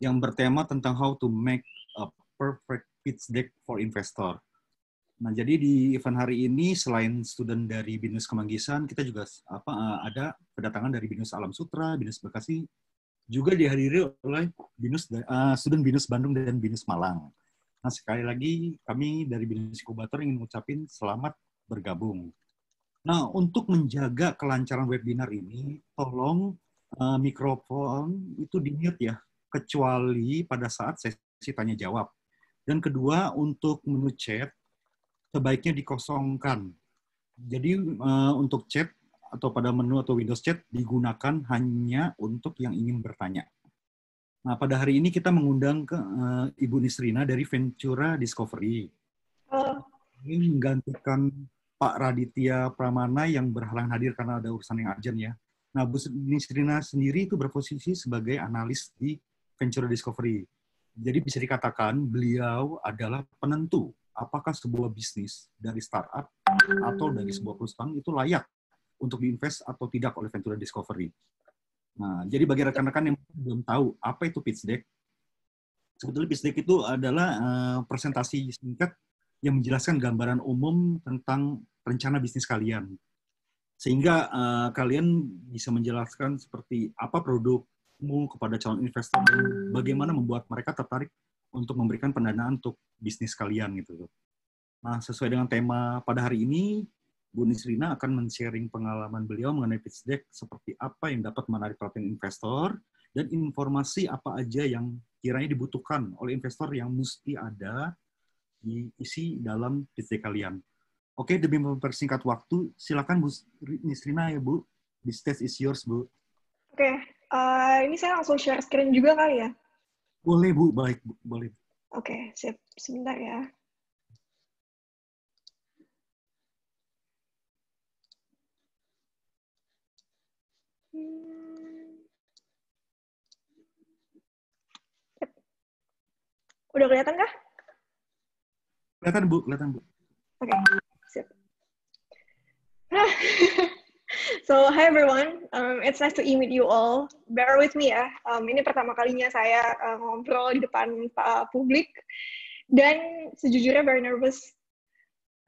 yang bertema tentang how to make a perfect pitch deck for investor. Nah, jadi di event hari ini selain student dari BINUS Kemanggisan, kita juga ada kedatangan dari BINUS Alam Sutra, BINUS Bekasi, juga dihadiri oleh student BINUS Bandung dan BINUS Malang. Nah, sekali lagi kami dari BINUS Inkubator ingin mengucapkan selamat bergabung. Nah, untuk menjaga kelancaran webinar ini, tolong mikrofon itu di-mute ya, kecuali pada saat sesi tanya jawab. Dan kedua, untuk menu chat, sebaiknya dikosongkan. Jadi untuk chat atau pada menu atau Windows Chat digunakan hanya untuk yang ingin bertanya. Nah, pada hari ini kita mengundang ke Ibu Nisrina dari Ventura Discovery. Ini menggantikan Pak Raditya Pramana yang berhalang hadir karena ada urusan yang urgent ya. Nah, Bu Nisrina sendiri itu berposisi sebagai analis di Ventura Discovery. Jadi bisa dikatakan beliau adalah penentu apakah sebuah bisnis dari startup atau dari sebuah perusahaan itu layak untuk diinvest atau tidak oleh Ventura Discovery. Nah, jadi bagi rekan-rekan yang belum tahu apa itu pitch deck, sebetulnya pitch deck itu adalah presentasi singkat yang menjelaskan gambaran umum tentang rencana bisnis kalian. Sehingga kalian bisa menjelaskan seperti apa produkmu kepada calon investor dan bagaimana membuat mereka tertarik untuk memberikan pendanaan untuk bisnis kalian gitu. Nah, sesuai dengan tema pada hari ini, Bu Nisrina akan men-sharing pengalaman beliau mengenai pitch deck seperti apa yang dapat menarik perhatian investor dan informasi apa aja yang kiranya dibutuhkan oleh investor yang mesti ada diisi dalam pitch deck kalian. Oke, demi mempersingkat waktu, silakan Bu Nisrina ya Bu. The stage is yours, Bu. Oke, ini saya langsung share screen juga kali ya? Boleh, Bu. Baik, Bu. Boleh. Oke, sip. Sebentar ya. Yep. Udah kelihatan kah? Kelihatan, Bu. Kelihatan, Bu. Oke, sip. So, hi everyone. It's nice to meet you all. Bear with me ya. Ini pertama kalinya saya ngobrol di depan publik. Dan sejujurnya very nervous.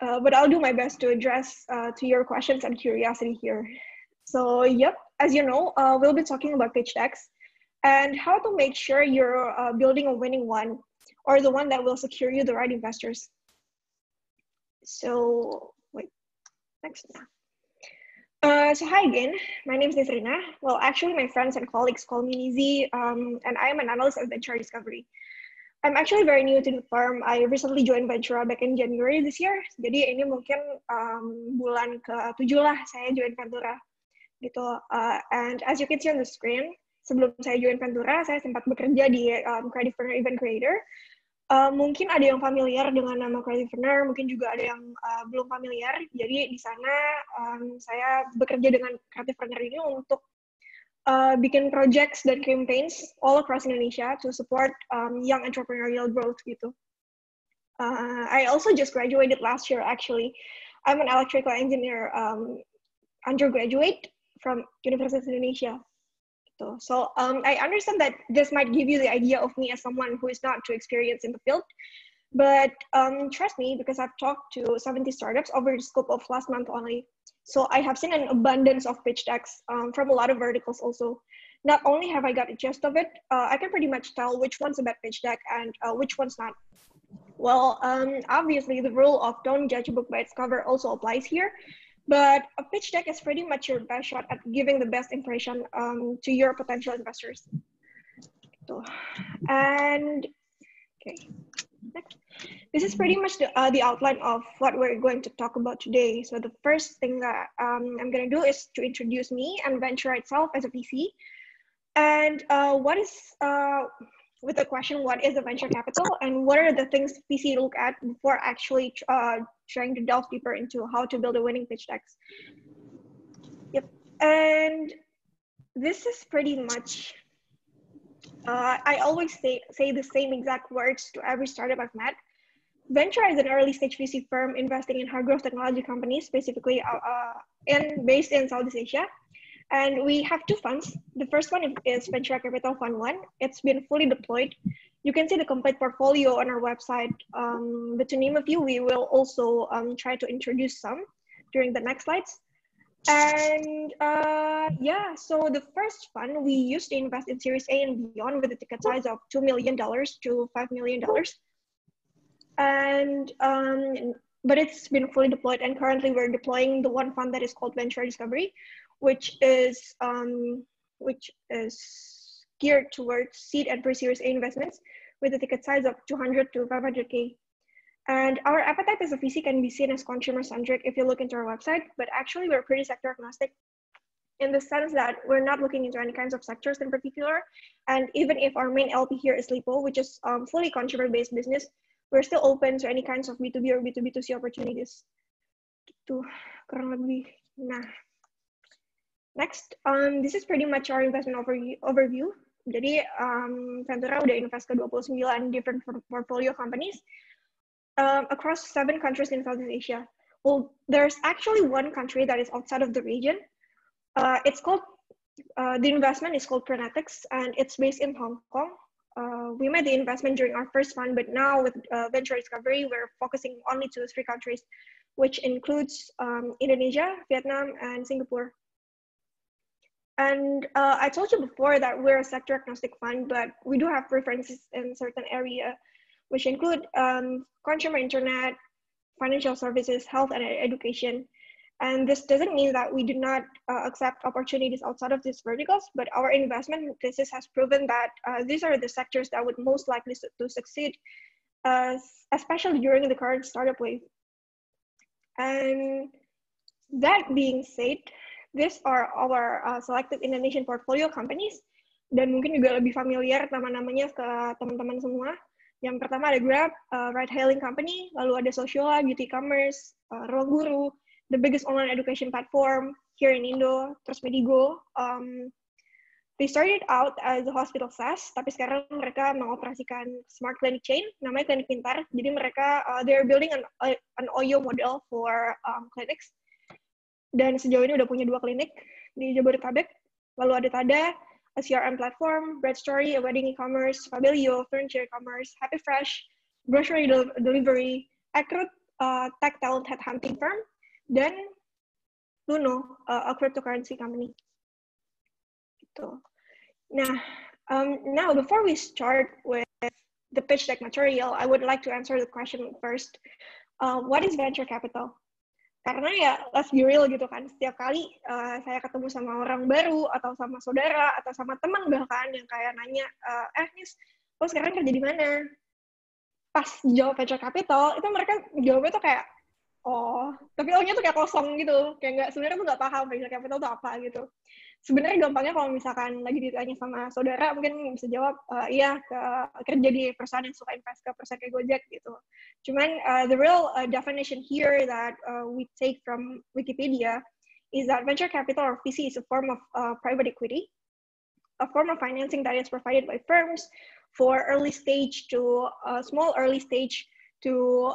But I'll do my best to address to your questions and curiosity here. So, yep, as you know, we'll be talking about pitch decks and how to make sure you're building a winning one or the one that will secure you the right investors. So, wait, next. So hi again, my name is Nisrina. Well, actually my friends and colleagues call me Nizi, and I am an analyst at Ventura Discovery. I'm actually very new to the firm. I recently joined Ventura back in January this year. Jadi ini mungkin bulan ke-7 lah saya join Ventura. Gitu. And as you can see on the screen, sebelum saya join Ventura, saya sempat bekerja di Creativepreneur Event Creator. Mungkin ada yang familiar dengan nama Creativepreneur, mungkin juga ada yang belum familiar. Jadi di sana saya bekerja dengan Creativepreneur ini untuk bikin projects dan campaigns all across Indonesia to support young entrepreneurial growth gitu. I also just graduated last year actually. I'm an electrical engineer undergraduate from University of Indonesia. So I understand that this might give you the idea of me as someone who is not too experienced in the field, but trust me, because I've talked to 70 startups over the scope of last month only. So I have seen an abundance of pitch decks from a lot of verticals also. Not only have I got a gist of it, I can pretty much tell which one's a bad pitch deck and which one's not. Well, obviously the rule of don't judge a book by its cover also applies here. But a pitch deck is pretty much your best shot at giving the best impression to your potential investors. And okay, next. This is pretty much the outline of what we're going to talk about today. So the first thing that I'm going to do is to introduce me and Ventura itself as a VC. And with the question, what is a venture capital and what are the things VC look at before actually trying to delve deeper into how to build a winning pitch decks. Yep, and this is pretty much, I always say the same exact words to every startup I've met. Ventura is an early stage VC firm investing in high growth technology companies, specifically based in Southeast Asia. And we have two funds. The first one is Venture Capital Fund 1. It's been fully deployed. You can see the complete portfolio on our website. But to name a few, we will also try to introduce some during the next slides. And yeah, so the first fund we used to invest in Series A and beyond with a ticket size of $2 million to $5 million. And but it's been fully deployed, and currently we're deploying the one fund that is called Venture Discovery, which is geared towards seed and pre-Series A investments with a ticket size of 200 to 500K. And our appetite as a VC can be seen as consumer-centric if you look into our website, but actually we're pretty sector agnostic in the sense that we're not looking into any kinds of sectors in particular. And even if our main LP here is Lipo, which is fully consumer-based business, we're still open to any kinds of B2B or B2B2C opportunities. Gitu, kurang lebih. Nah, next, this is pretty much our investment overview. Jadi, Ventura udah invest ke 29 different portfolio companies across 7 countries in Southeast Asia. Well, there's actually one country that is outside of the region. It's called, the investment is called Prenetics, and it's based in Hong Kong. We made the investment during our first fund, but now with Venture Discovery, we're focusing only to 3 countries, which includes Indonesia, Vietnam, and Singapore. And I told you before that we're a sector agnostic fund, but we do have preferences in certain area, which include consumer internet, financial services, health, and education. And this doesn't mean that we do not accept opportunities outside of these verticals, but our investment thesis has proven that these are the sectors that would most likely to succeed, especially during the current startup wave. And that being said, these are our selected Indonesian portfolio companies, dan mungkin juga lebih familiar nama-namanya ke teman-teman semua. Yang pertama ada Grab, ride-hailing company, lalu ada Sociolla, beauty commerce, Ruang Guru, the biggest online education platform here in Indo, terus Medigo. They started out as a hospital SaaS, tapi sekarang mereka mengoperasikan smart clinic chain, namanya Klinik Pintar. Jadi mereka, they're building an OYO model for clinics. Dan sejauh ini udah punya 2 klinik di Jabodetabek. Lalu ada Tada, a CRM platform, Bread Story, a wedding e-commerce, Fabelio, furniture e-commerce, Happy Fresh, grocery delivery, Accrued, tech talent headhunting firm, dan Luno, a cryptocurrency company. Gitu. Nah, now before we start with the pitch deck material, I would like to answer the question first. What is venture capital? Karena ya, let's be real gitu kan, setiap kali saya ketemu sama orang baru, atau sama saudara, atau sama teman bahkan yang kayak nanya, Nis, lo sekarang kerja di mana? Pas jawab venture capital, itu mereka jawabnya tuh kayak, oh, tapi O-nya tuh kayak kosong gitu, kayak nggak, sebenarnya tuh nggak paham venture capital tuh apa gitu. Sebenarnya gampangnya kalau misalkan lagi ditanya sama saudara, mungkin bisa jawab, iya, kerja di perusahaan yang suka invest ke perusahaan kayak Gojek gitu. Cuman, the real definition here that we take from Wikipedia is that venture capital or VC is a form of private equity, a form of financing that is provided by firms for early stage to small early stage to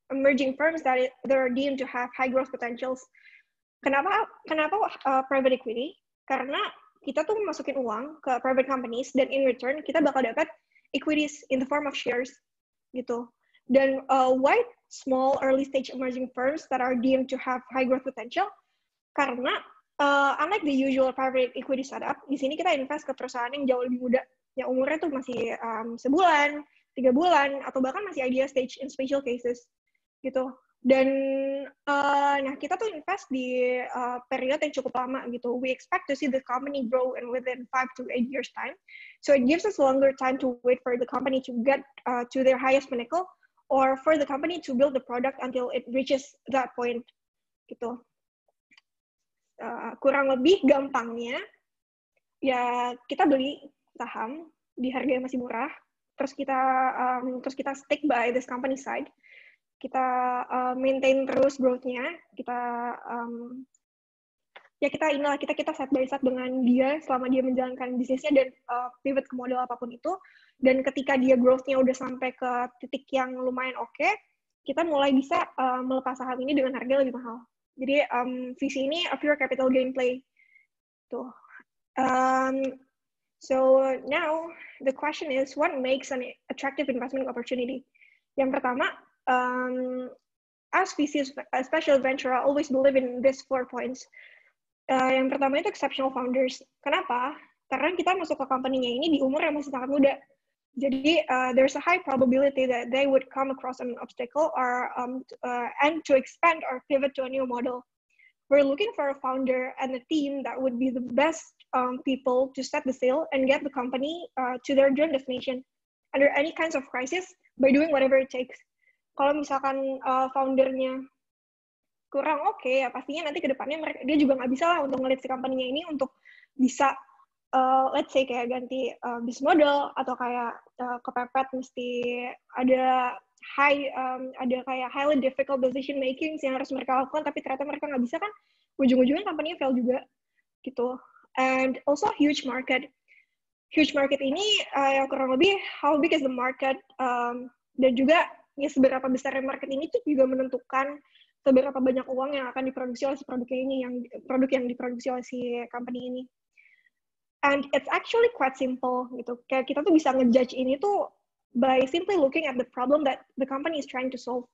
emerging firms that are deemed to have high growth potentials. Kenapa private equity? Karena kita tuh masukin uang ke private companies dan in return kita bakal dapat equities in the form of shares gitu. Dan why small early stage emerging firms that are deemed to have high growth potential? Karena unlike the usual private equity setup, di sini kita invest ke perusahaan yang jauh lebih muda, yang umurnya tuh masih sebulan, 3 bulan, atau bahkan masih idea stage in special cases gitu. Dan nah kita tuh invest di periode yang cukup lama gitu. We expect to see the company grow in within 5 to 8 years time. So it gives us longer time to wait for the company to get to their highest pinnacle, or for the company to build the product until it reaches that point gitu. Kurang lebih gampangnya ya, kita beli saham di harga yang masih murah, terus kita stick by this company side. Kita maintain terus growth-nya, kita set by set dengan dia selama dia menjalankan bisnisnya dan pivot ke model apapun itu. Dan ketika dia growth-nya udah sampai ke titik yang lumayan oke, kita mulai bisa melepas saham ini dengan harga lebih mahal. Jadi VC ini a pure capital gain play. Tuh. So now the question is, what makes an attractive investment opportunity? Yang pertama, as VCs, especially venture, I always believe in these 4 points. Yang pertama itu exceptional founders. Kenapa? Karena kita masuk ke company-nya ini di umur yang masih sangat muda. Jadi there's a high probability that they would come across an obstacle or and to expand or pivot to a new model. We're looking for a founder and a team that would be the best people to set the sail and get the company to their dream destination under any kinds of crisis by doing whatever it takes. Kalau misalkan foundernya kurang oke, ya pastinya nanti ke depannya dia juga nggak bisa lah untuk ngelit si company-nya ini untuk bisa let's say kayak ganti business model atau kayak kepepet mesti ada kayak highly difficult decision making yang harus mereka lakukan tapi ternyata mereka nggak bisa, kan ujung-ujungnya company-nya fail juga gitu. And also huge market ini yang kurang lebih how big is the market, dan juga ya seberapa besar market ini tuh juga menentukan seberapa banyak uang yang akan diproduksi oleh si produk yang diproduksi oleh si company ini. And it's actually quite simple gitu. Kayak kita tuh bisa ngejudge ini tuh by simply looking at the problem that the company is trying to solve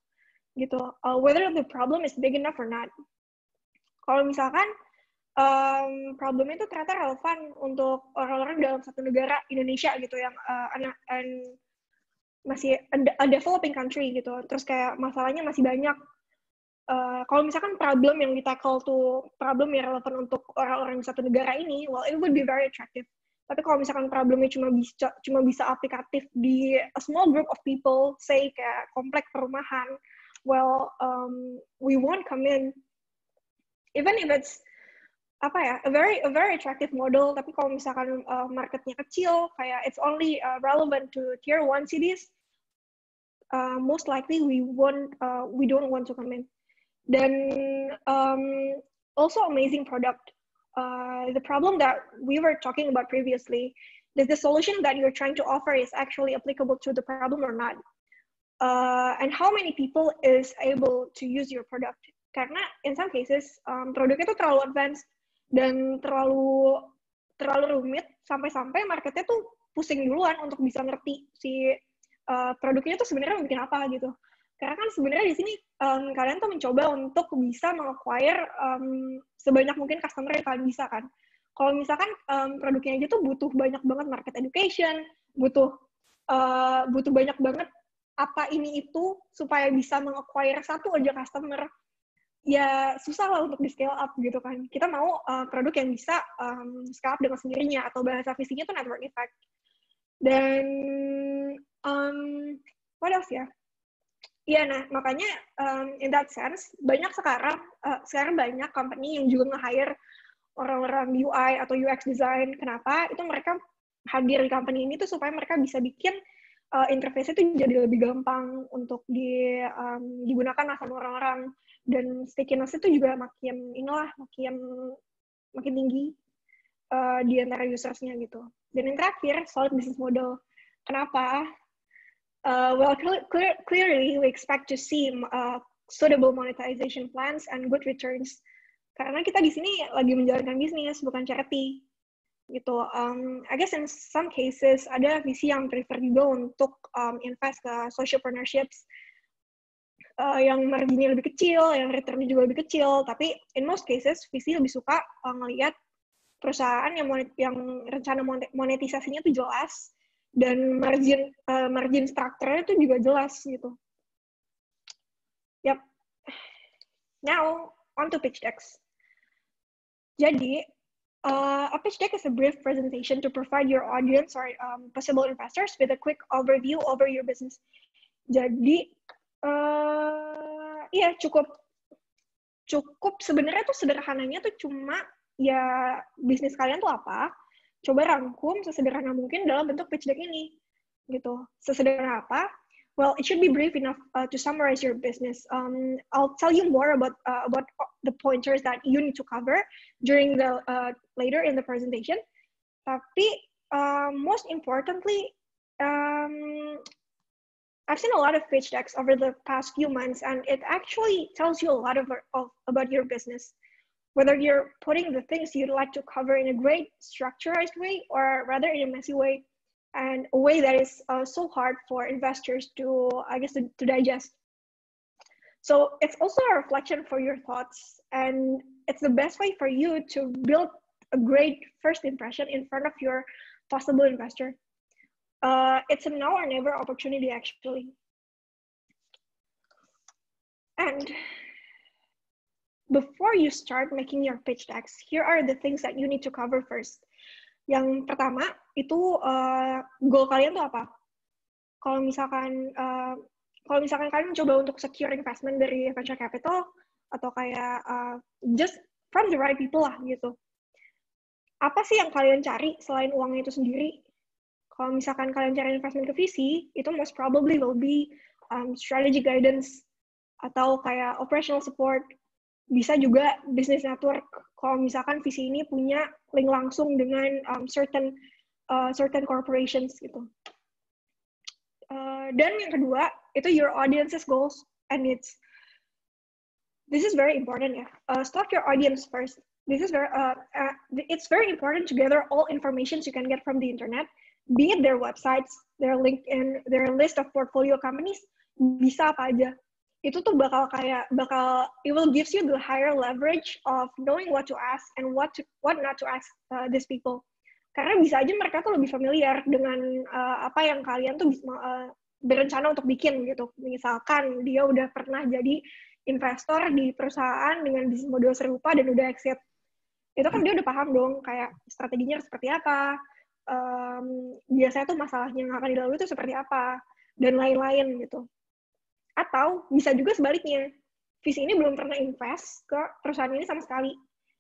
gitu. Whether the problem is big enough or not. Kalau misalkan problemnya itu ternyata relevan untuk orang-orang dalam satu negara, Indonesia gitu, yang masih a developing country gitu. Terus kayak masalahnya masih banyak. Kalau misalkan problem yang di-tackle tuh problem yang relevan untuk orang-orang satu negara ini, well, it would be very attractive. Tapi kalau misalkan problemnya cuma bisa aplikatif di a small group of people, say kayak komplek perumahan, well, we won't come in. Even if it's a very attractive model, tapi kalau misalkan marketnya kecil, kayak it's only relevant to tier 1 cities, most likely we don't want to come in. Dan also amazing product. The problem that we were talking about previously, is the solution that you're trying to offer is actually applicable to the problem or not? And how many people is able to use your product? Karena in some cases produknya itu terlalu advanced dan terlalu rumit sampai marketnya tuh pusing duluan untuk bisa ngerti si produknya tuh sebenarnya bikin apa gitu. Karena kan sebenarnya di sini kalian tuh mencoba untuk bisa meng-acquire sebanyak mungkin customer yang kalian bisa kan. Kalau misalkan produknya aja tuh butuh banyak banget market education, butuh banyak banget apa ini itu supaya bisa meng-acquire satu aja customer, ya susah lah untuk di scale up gitu kan. Kita mau produk yang bisa scale up dengan sendirinya, atau bahasa fisiknya tuh network effect. Dan what else ya? Iya, nah makanya in that sense sekarang banyak company yang juga nge-hire orang-orang UI atau UX design. Kenapa? Itu mereka hadir di company ini tuh supaya mereka bisa bikin interface itu jadi lebih gampang untuk digunakan sama orang-orang, dan stickiness itu juga makin tinggi di antara usersnya gitu. Dan yang terakhir, solid business model. Kenapa? Well, clearly we expect to see suitable monetization plans and good returns. Karena kita di sini lagi menjalankan bisnis, bukan charity, gitu. I guess in some cases ada VC yang prefer juga untuk invest ke social partnerships yang marginnya lebih kecil, yang returnnya juga lebih kecil. Tapi in most cases VC lebih suka ngelihat perusahaan yang rencana monetisasinya tuh jelas, dan margin structure-nya itu juga jelas gitu. Yep. Now on to pitch decks. Jadi a pitch deck is a brief presentation to provide your audience or possible investors with a quick overview over your business. Jadi cukup sebenarnya tuh sederhananya tuh cuma ya bisnis kalian tuh apa, coba rangkum sesederhana mungkin dalam bentuk pitch deck ini, gitu. Sesederhana apa? Well, it should be brief enough to summarize your business. I'll tell you more about the pointers that you need to cover during the later in the presentation. Tapi most importantly, I've seen a lot of pitch decks over the past few months, and it actually tells you a lot about your business. whether you're putting the things you'd like to cover in a great structured way or rather in a messy way, and a way that is so hard for investors to, I guess, to digest. So it's also a reflection for your thoughts, and it's the best way for you to build a great first impression in front of your possible investor. It's a now or never opportunity, actually. And before you start making your pitch decks, here are the things that you need to cover first. Yang pertama, itu goal kalian tuh apa? Kalau misalkan kalian mencoba untuk secure investment dari venture capital, atau kayak just from the right people lah gitu. Apa sih yang kalian cari selain uangnya itu sendiri? Kalau misalkan kalian cari investment ke VC, itu most probably will be strategy guidance, atau kayak operational support, bisa juga business network. Kalau misalkan VC ini punya link langsung dengan certain corporations gitu. Dan yang kedua, itu your audience's goals and needs. This is very important ya. Start your audience first. This is it's very important to gather all information you can get from the internet, be it their websites, their LinkedIn, their list of portfolio companies, bisa apa aja. Itu tuh it will gives you the higher leverage of knowing what to ask and what not to ask these people. Karena bisa aja mereka tuh lebih familiar dengan apa yang kalian tuh berencana untuk bikin gitu. Misalkan dia udah pernah jadi investor di perusahaan dengan bisnis model serupa dan udah exit. Itu kan dia udah paham dong kayak strateginya seperti apa, biasanya tuh masalahnya yang akan dilalui itu seperti apa, dan lain-lain gitu. Atau bisa juga sebaliknya, VC ini belum pernah invest ke perusahaan ini sama sekali,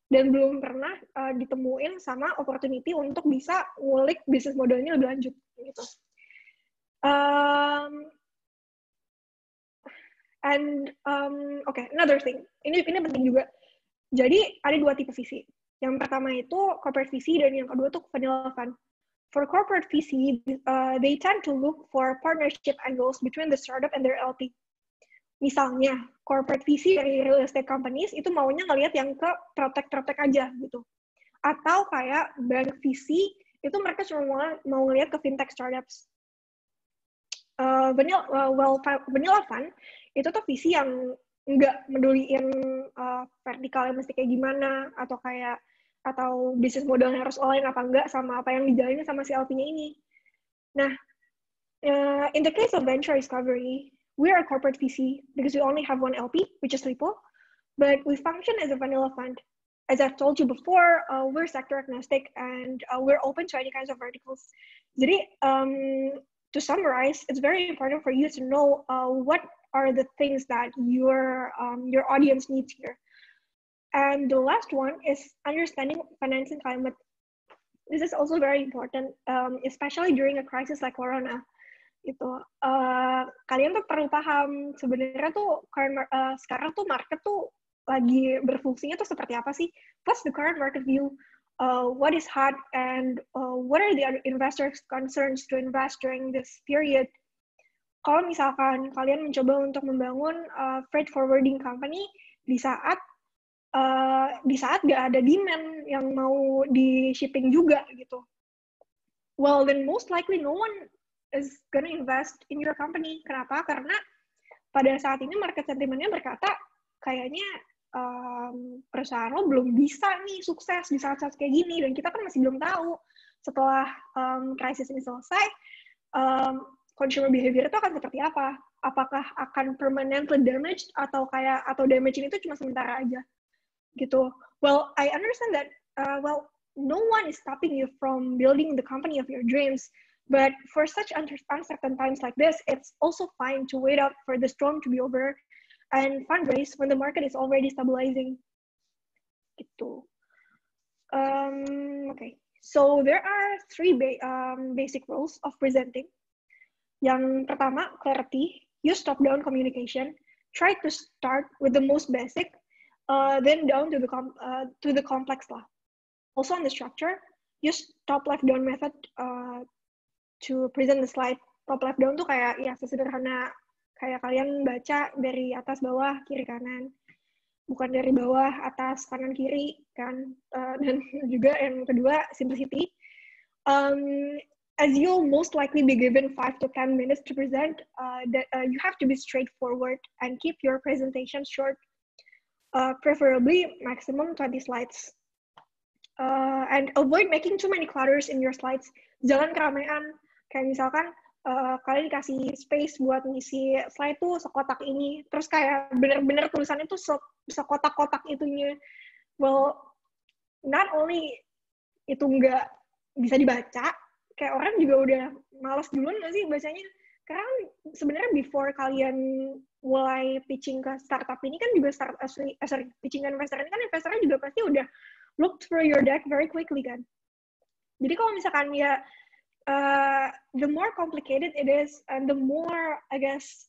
dan belum pernah ditemuin sama opportunity untuk bisa ngulik bisnis modelnya lebih lanjut gitu. Another thing, ini penting juga. Jadi ada dua tipe VC. Yang pertama itu corporate VC, dan yang kedua tuh vanilla fund. For corporate VC, they tend to look for partnership angles between the startup and their LP. Misalnya, corporate VC dari real estate companies itu maunya ngelihat yang ke proptech aja gitu. Atau kayak bank VC, itu mereka cuma mau ngelihat ke fintech startups. Vanilla fund, itu tuh VC yang nggak meduliin vertikalnya mesti kayak gimana, atau bisnis modelnya harus align apa enggak sama apa yang dijalani sama si LP-nya ini. Nah, in the case of venture discovery, we are a corporate VC because we only have one LP, which is Lipo, but we function as a vanilla fund. As I've told you before, we're sector agnostic and we're open to any kinds of verticals. Jadi, to summarize, it's very important for you to know what are the things that your audience needs here. And the last one is understanding financing climate. This is also very important, especially during a crisis like Corona. Gitu. Kalian tuh perlu paham sebenarnya tuh sekarang tuh market tuh lagi berfungsinya tuh seperti apa sih? What's the current market view? What is hot, and what are the investors' concerns to invest during this period? Kalau misalkan kalian mencoba untuk membangun freight forwarding company di saat nggak ada demand yang mau di shipping juga gitu, well then most likely no one is gonna invest in your company. Kenapa? Karena pada saat ini market sentimennya berkata kayaknya perusahaan lo belum bisa nih sukses di saat-saat kayak gini, dan kita kan masih belum tahu setelah krisis ini selesai consumer behavior itu akan seperti apa. Apakah akan permanently damaged atau damage ini tuh cuma sementara aja gitu. Well, I understand that no one is stopping you from building the company of your dreams, but for such uncertain times like this, it's also fine to wait out for the storm to be over and fundraise when the market is already stabilizing. Gitu. Okay, so there are three basic rules of presenting. Yang pertama, clarity. Use top-down communication. Try to start with the most basic, then down to the complex lah. Also on the structure, use top left down method to present the slide. Top left down tuh kayak ya sesederhana kayak kalian baca dari atas bawah kiri kanan. bukan dari bawah, atas, kanan, kiri, kan. Dan juga yang kedua, simplicity. As you'll most likely be given 5 to 10 minutes to present, you have to be straightforward and keep your presentation short, preferably maximum 20 slides. And avoid making too many clutters in your slides. Jangan keramaian. Kayak misalkan kalian dikasih space buat ngisi slide tuh sekotak ini, terus kayak bener-bener tulisannya tuh sekotak-kotak itunya. Well, not only itu nggak bisa dibaca, kayak orang juga udah malas duluan nggak sih bacanya? Karena sebenarnya before kalian mulai pitching ke startup ini kan juga pitching ke investor ini kan investornya juga pasti udah look through your deck very quickly kan. Jadi kalau misalkan ya the more complicated it is and the more I guess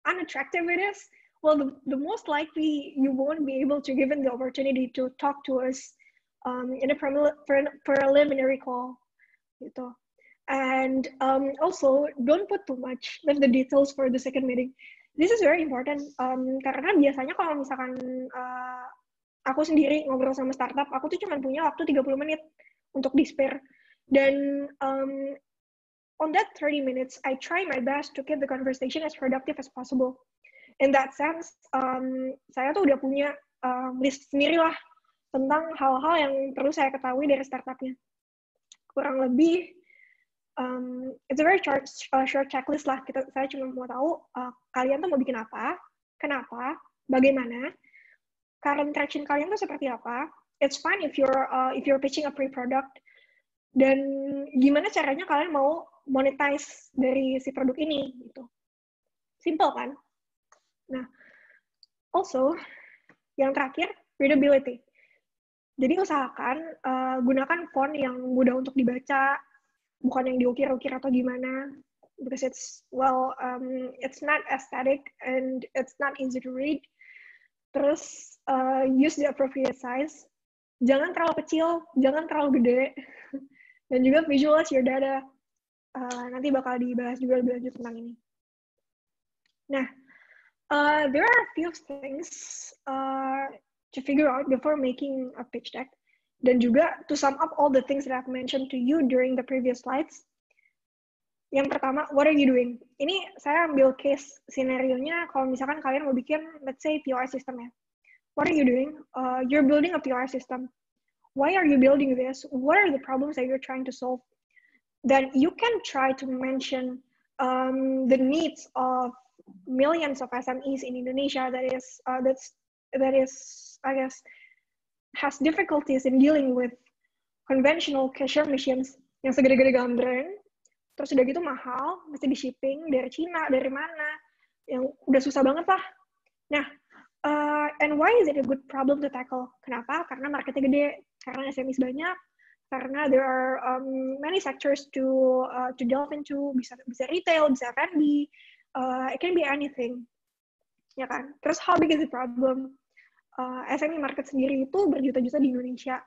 unattractive it is, well the most likely you won't be able to given the opportunity to talk to us in a preliminary call gitu. And also don't put too much of the details for the second meeting. This is very important karena biasanya kalau misalkan aku sendiri ngobrol sama startup, aku tuh cuma punya waktu 30 menit untuk di-spare. Dan on that 30 minutes, I try my best to keep the conversation as productive as possible. In that sense, saya tuh udah punya list sendiri lah tentang hal-hal yang perlu saya ketahui dari startupnya. Kurang lebih, it's a very short checklist lah. Saya cuma mau tahu kalian tuh mau bikin apa, kenapa, bagaimana, current traction kalian tuh seperti apa. It's fine if you're pitching a pre-product, dan gimana caranya kalian mau monetize dari si produk ini gitu. Simple kan? Nah, also yang terakhir, readability. Jadi usahakan gunakan font yang mudah untuk dibaca, bukan yang diukir-ukir atau gimana, because it's not aesthetic and it's not easy to read. Terus use the appropriate size. Jangan terlalu kecil, jangan terlalu gede. Dan juga visualize your data. Nanti bakal dibahas juga lebih lanjut tentang ini. Nah, there are a few things to figure out before making a pitch deck. Dan juga to sum up all the things that I've mentioned to you during the previous slides. Yang pertama, what are you doing? Ini saya ambil case scenario-nya kalau misalkan kalian mau bikin, let's say, PR system ya. What are you doing? You're building a PR system. Why are you building this? What are the problems that you're trying to solve? Then you can try to mention the needs of millions of SMEs in Indonesia that is I guess has difficulties in dealing with conventional cashier machines yang segede-gede gambreng, terus udah gitu mahal, mesti di shipping dari Cina, dari mana, yang udah susah banget lah. Nah, and why is it a good problem to tackle? Kenapa? Karena marketnya gede, karena SMEs banyak, karena there are many sectors to delve into, bisa retail, bisa F&B, it can be anything, ya kan? Terus how big is the problem? SME market sendiri itu berjuta-juta di Indonesia,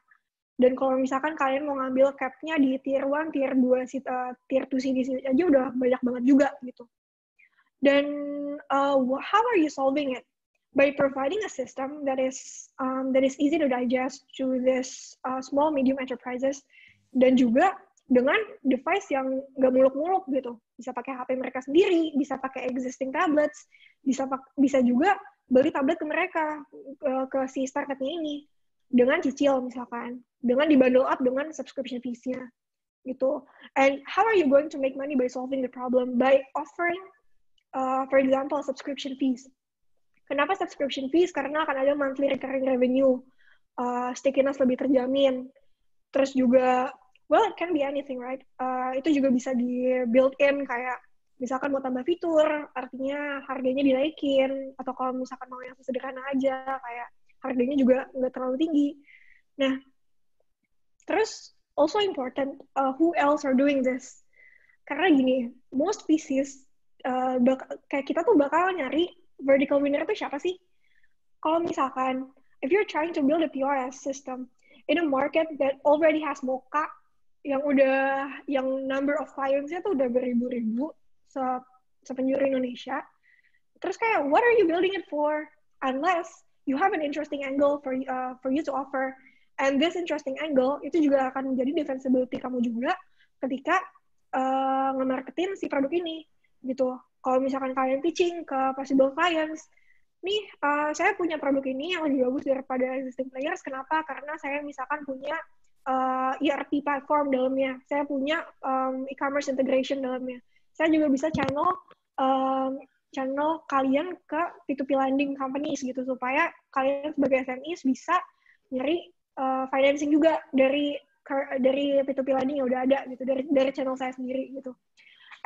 dan kalau misalkan kalian mau ngambil cap-nya di tier 1, tier 2, tier 2 sini aja udah banyak banget juga gitu. Dan how are you solving it? By providing a system that is easy to digest to this small medium enterprises, dan juga dengan device yang nggak muluk-muluk gitu, bisa pakai HP mereka sendiri, bisa pakai existing tablets, bisa juga beli tablet ke mereka ke si startupnya ini dengan cicil misalkan, dengan dibundle up dengan subscription fees-nya gitu. And how are you going to make money by solving the problem? By offering, for example, subscription fees. Kenapa subscription fees? Karena akan ada monthly recurring revenue, stickiness lebih terjamin. Terus juga, well, it can be anything, right? Itu juga bisa di build in, kayak misalkan mau tambah fitur, artinya harganya dinaikin, atau kalau misalkan mau yang sederhana aja, kayak harganya juga nggak terlalu tinggi. Nah, terus also important, who else are doing this? Karena gini, most VCs, kayak kita tuh bakal nyari vertical winner itu siapa sih? Kalau misalkan, if you're trying to build a PRS system in a market that already has Mocha, yang number of clients-nya tuh udah beribu-ribu sepenjuru Indonesia, terus kayak, what are you building it for? Unless you have an interesting angle for you to offer, and this interesting angle itu juga akan menjadi defensibility kamu juga ketika nge-marketin si produk ini gitu. Kalau misalkan kalian pitching ke possible clients, nih saya punya produk ini yang lebih bagus daripada existing players. Kenapa? Karena saya misalkan punya ERP platform dalamnya, saya punya e-commerce integration dalamnya. Saya juga bisa channel kalian ke P2P lending companies gitu, supaya kalian sebagai SMEs bisa nyari financing juga dari P2P lending yang udah ada gitu, dari channel saya sendiri gitu.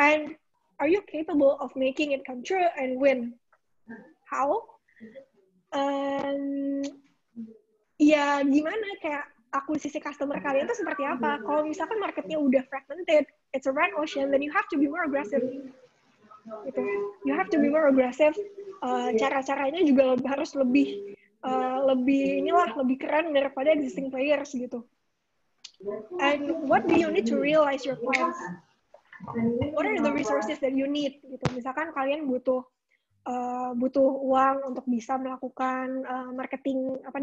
And are you capable of making it come true and win? How? Ya gimana, kayak akuisisi customer kalian itu seperti apa? Kalau misalkan marketnya udah fragmented, it's a red ocean, then you have to be more aggressive. Gitu. You have to be more aggressive. Cara-caranya juga harus lebih keren daripada existing players gitu. And what do you need to realize your plans? What are the resources that you need? Gitu. Misalkan kalian butuh uang untuk bisa melakukan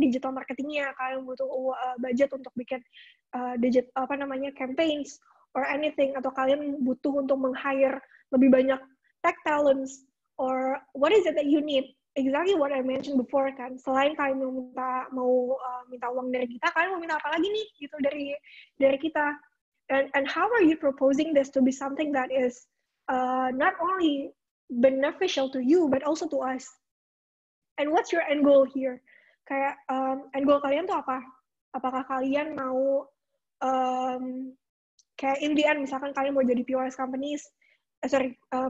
digital marketingnya, kalian butuh budget untuk bikin campaigns or anything, atau kalian butuh untuk meng-hire lebih banyak tech talents, or what is it that you need? Exactly what I mentioned before kan. Selain kalian mau minta uang dari kita, kalian mau minta apa lagi nih gitu dari kita? And how are you proposing this to be something that is not only beneficial to you but also to us? And what's your end goal here? Kayak end goal kalian tuh apa? Apakah kalian mau kayak in the end misalkan kalian mau jadi POS companies,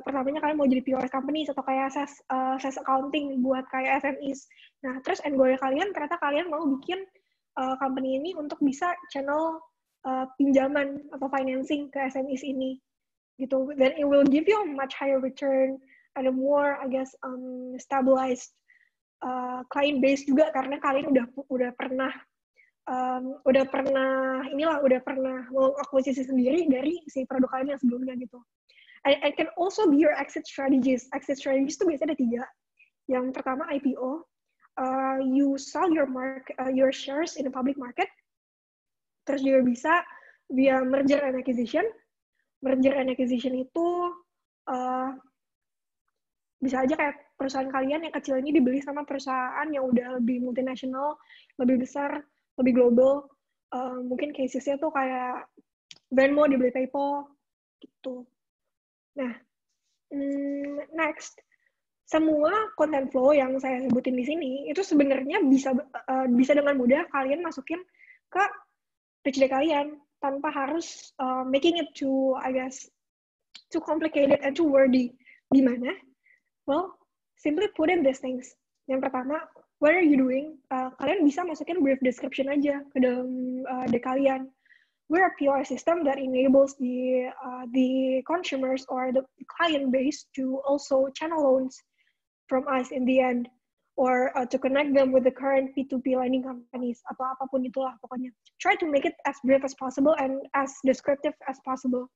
pertamanya kalian mau jadi POS companies atau kayak SaaS accounting buat kayak SMEs. Nah, terus end goal kalian ternyata kalian mau bikin company ini untuk bisa channel pinjaman atau financing ke SMEs ini gitu. Then it will give you a much higher return and a more, I guess, stabilized client base juga, karena kalian udah pernah mengakuisisi sendiri dari si produk kalian yang sebelumnya gitu. And it can also be your exit strategies. Exit strategies itu biasanya ada 3. Yang pertama IPO, you sell your shares in the public market. Terus juga bisa via merger and acquisition. Merger and acquisition itu bisa aja kayak perusahaan kalian yang kecil ini dibeli sama perusahaan yang udah lebih multinasional, lebih besar, lebih global. Mungkin casesnya tuh kayak Venmo dibeli PayPal gitu. Nah, next, semua content flow yang saya sebutin di sini itu sebenarnya bisa dengan mudah kalian masukin ke pitch deck kalian tanpa harus making it too, I guess, too complicated and too wordy. Gimana? Well, simply put in these things. Yang pertama, what are you doing? Kalian bisa masukin brief description aja ke dalam deck kalian. We're a POS system that enables the consumers or the client base to also channel loans from us in the end, or to connect them with the current P2P lending companies, atau apapun itulah pokoknya. Try to make it as brief as possible and as descriptive as possible.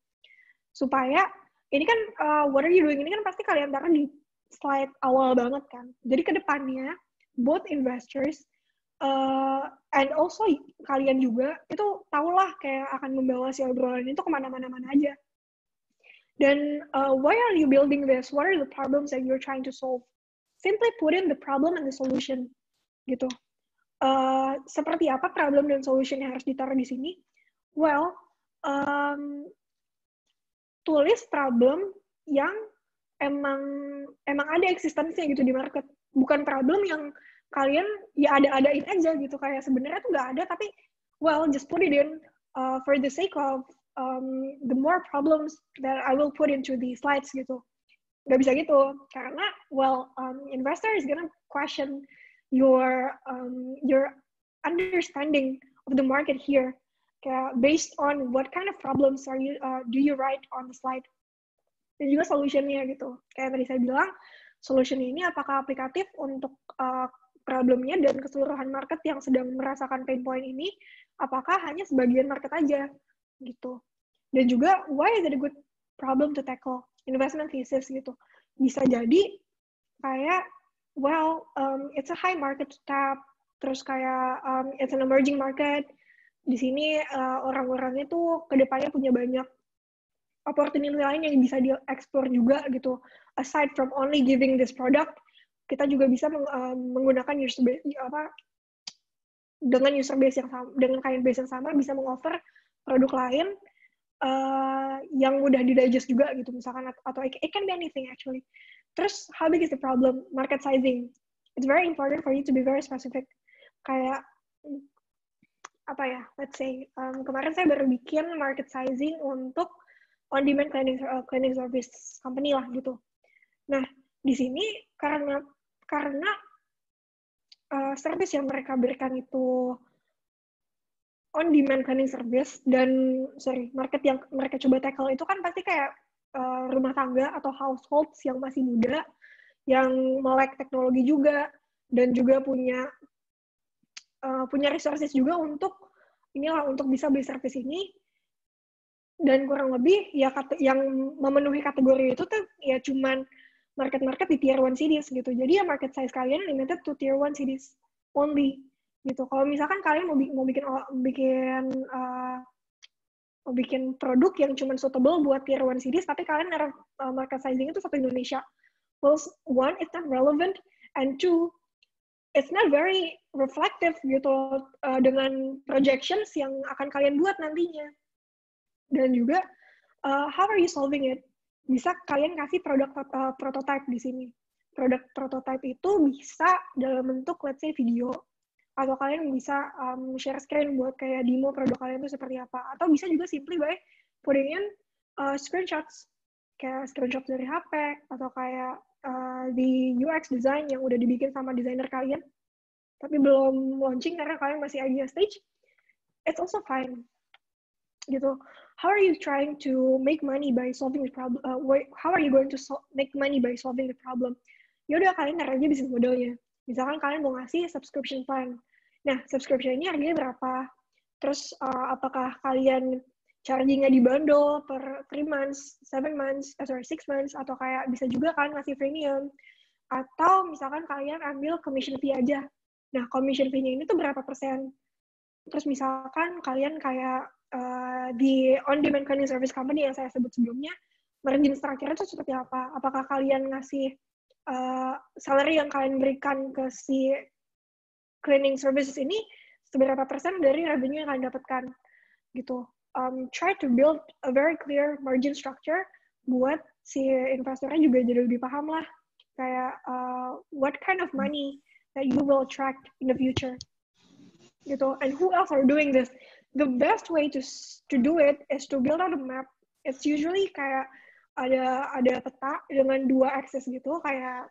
Supaya ini kan what are you doing ini kan pasti kalian taruh di slide awal banget kan. Jadi ke depannya both investors and also kalian juga itu tahulah kayak akan membawa si obrolan itu kemana-mana aja. Dan why are you building this? What are the problems that you're trying to solve? Simply put in the problem and the solution gitu. Seperti apa problem dan solution yang harus ditaruh di sini? Well, tulis problem yang emang ada eksistensinya gitu di market. Bukan problem yang kalian ya ada-adain aja gitu, kayak sebenarnya tuh nggak ada tapi well just put it in for the sake of the more problems that I will put into the slides gitu. Nggak bisa gitu karena well investor is gonna question your understanding of the market here, kayak based on what kind of problems do you write on the slide, dan juga solutionnya gitu. Kayak tadi saya bilang, solution ini apakah aplikatif untuk problemnya dan keseluruhan market yang sedang merasakan pain point ini, apakah hanya sebagian market aja gitu. Dan juga why is it a good problem to tackle, investment thesis gitu. Bisa jadi kayak It's a high market to tap, terus kayak it's an emerging market. Di sini orang-orangnya tuh kedepannya punya banyak opportunity lain yang bisa dieksplor juga gitu. Aside from only giving this product, kita juga bisa menggunakan dengan user base yang sama, dengan client base yang sama, bisa mengoffer produk lain yang mudah didigest juga gitu, misalkan, atau it can be anything actually. Terus, how big is the problem? Market sizing. It's very important for you to be very specific. Kayak, apa ya, let's say, kemarin saya baru bikin market sizing untuk on-demand cleaning service company lah gitu. Nah, di sini karena service yang mereka berikan itu on-demand cleaning service, dan market yang mereka coba tackle itu kan pasti kayak rumah tangga atau households yang masih muda, yang melek teknologi juga, dan juga punya resources juga untuk bisa beli service ini, dan kurang lebih ya yang memenuhi kategori itu tuh ya cuman market-market di tier 1 cities gitu. Jadi ya market size kalian limited to tier 1 cities only gitu. Kalau misalkan kalian mau bikin produk yang cuma suitable buat tier 1 cities, tapi kalian market sizing itu satu Indonesia. Well, one, it's not relevant, and two, it's not very reflective gitu dengan projections yang akan kalian buat nantinya. Dan juga, how are you solving it? Bisa kalian kasih produk prototype di sini. Produk prototype itu bisa dalam bentuk, let's say, video, atau kalian bisa share screen buat kayak demo produk kalian itu seperti apa. Atau bisa juga simply by putting in screenshots, kayak screenshot dari HP, atau kayak di UX design yang udah dibikin sama desainer kalian, tapi belum launching karena kalian masih idea stage. It's also fine. Gitu. How are you trying to make money by solving the problem? How are you going to make money by solving the problem? Yaudah, kalian taruh aja bisnis modelnya. Misalkan kalian mau ngasih subscription plan. Nah, subscription ini harganya berapa? Terus, apakah kalian charging-nya di bundle per 3 months, 7 months, 6 months, atau kayak bisa juga kalian ngasih premium. Atau misalkan kalian ambil commission fee aja. Nah, commission fee-nya ini tuh berapa persen? Terus misalkan kalian kayak di on-demand cleaning service company yang saya sebut sebelumnya, margin structure itu seperti apa? Apakah kalian ngasih salary yang kalian berikan ke si cleaning services ini seberapa persen dari revenue yang kalian dapatkan? Gitu. Try to build a very clear margin structure buat si investornya juga jadi lebih paham lah. Kayak what kind of money that you will attract in the future. Gitu. And who else are doing this? The best way to do it is to build out a map. It's usually kayak ada peta dengan 2 axis gitu, kayak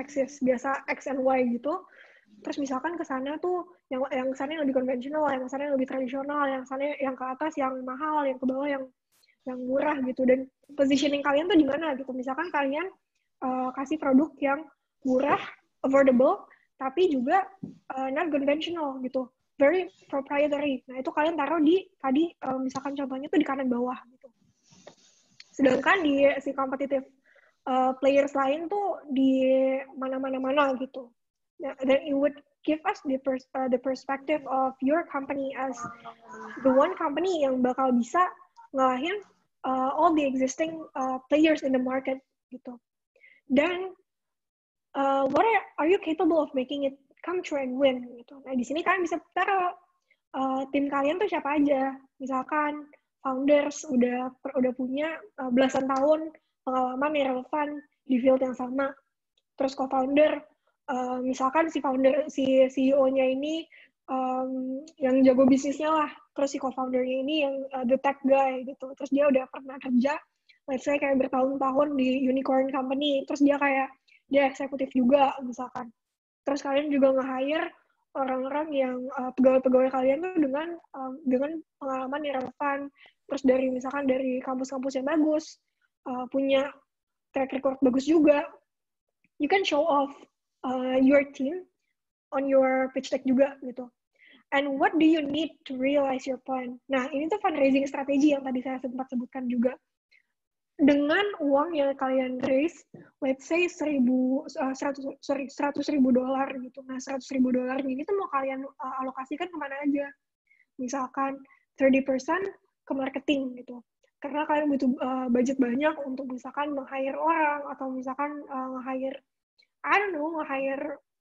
axis biasa X and Y gitu. Terus misalkan ke sana tuh yang sana yang lebih konvensional, yang sana yang lebih tradisional, yang sana yang ke atas yang mahal, yang ke bawah yang murah gitu. Dan positioning kalian tuh di mana gitu. Misalkan kalian kasih produk yang murah, affordable, tapi juga not conventional gitu, very proprietary. Nah, itu kalian taruh di tadi misalkan contohnya tuh di kanan bawah gitu. Sedangkan di si competitive players lain tuh di mana gitu. Then it would give us the perspective of your company as the one company yang bakal bisa ngalahin all the existing players in the market gitu. Dan what are you capable of making it come true and win gitu. Nah, di sini kalian bisa taruh tim kalian tuh siapa aja. Misalkan founders udah punya belasan tahun pengalaman yang relevan di field yang sama. Terus co-founder, misalkan si CEO-nya ini yang jago bisnisnya lah. Terus si co-foundernya ini yang the tech guy gitu. Terus dia udah pernah kerja, let's say kayak bertahun-tahun di unicorn company. Terus dia eksekutif juga misalkan. Terus kalian juga nge-hire orang-orang yang pegawai-pegawai kalian tuh dengan pengalaman yang relevan. Terus misalkan dari kampus-kampus yang bagus, punya track record bagus juga. You can show off your team on your pitch deck juga gitu. And what do you need to realize your plan? Nah, ini tuh fundraising strategi yang tadi saya sempat sebutkan juga. dengan uang yang kalian raise, let's say $100,000 gitu. Nah, $100,000 ini tuh mau kalian alokasikan kemana aja? Misalkan 30% ke marketing gitu. Karena kalian butuh budget banyak untuk misalkan meng-hire orang atau misalkan nge-hire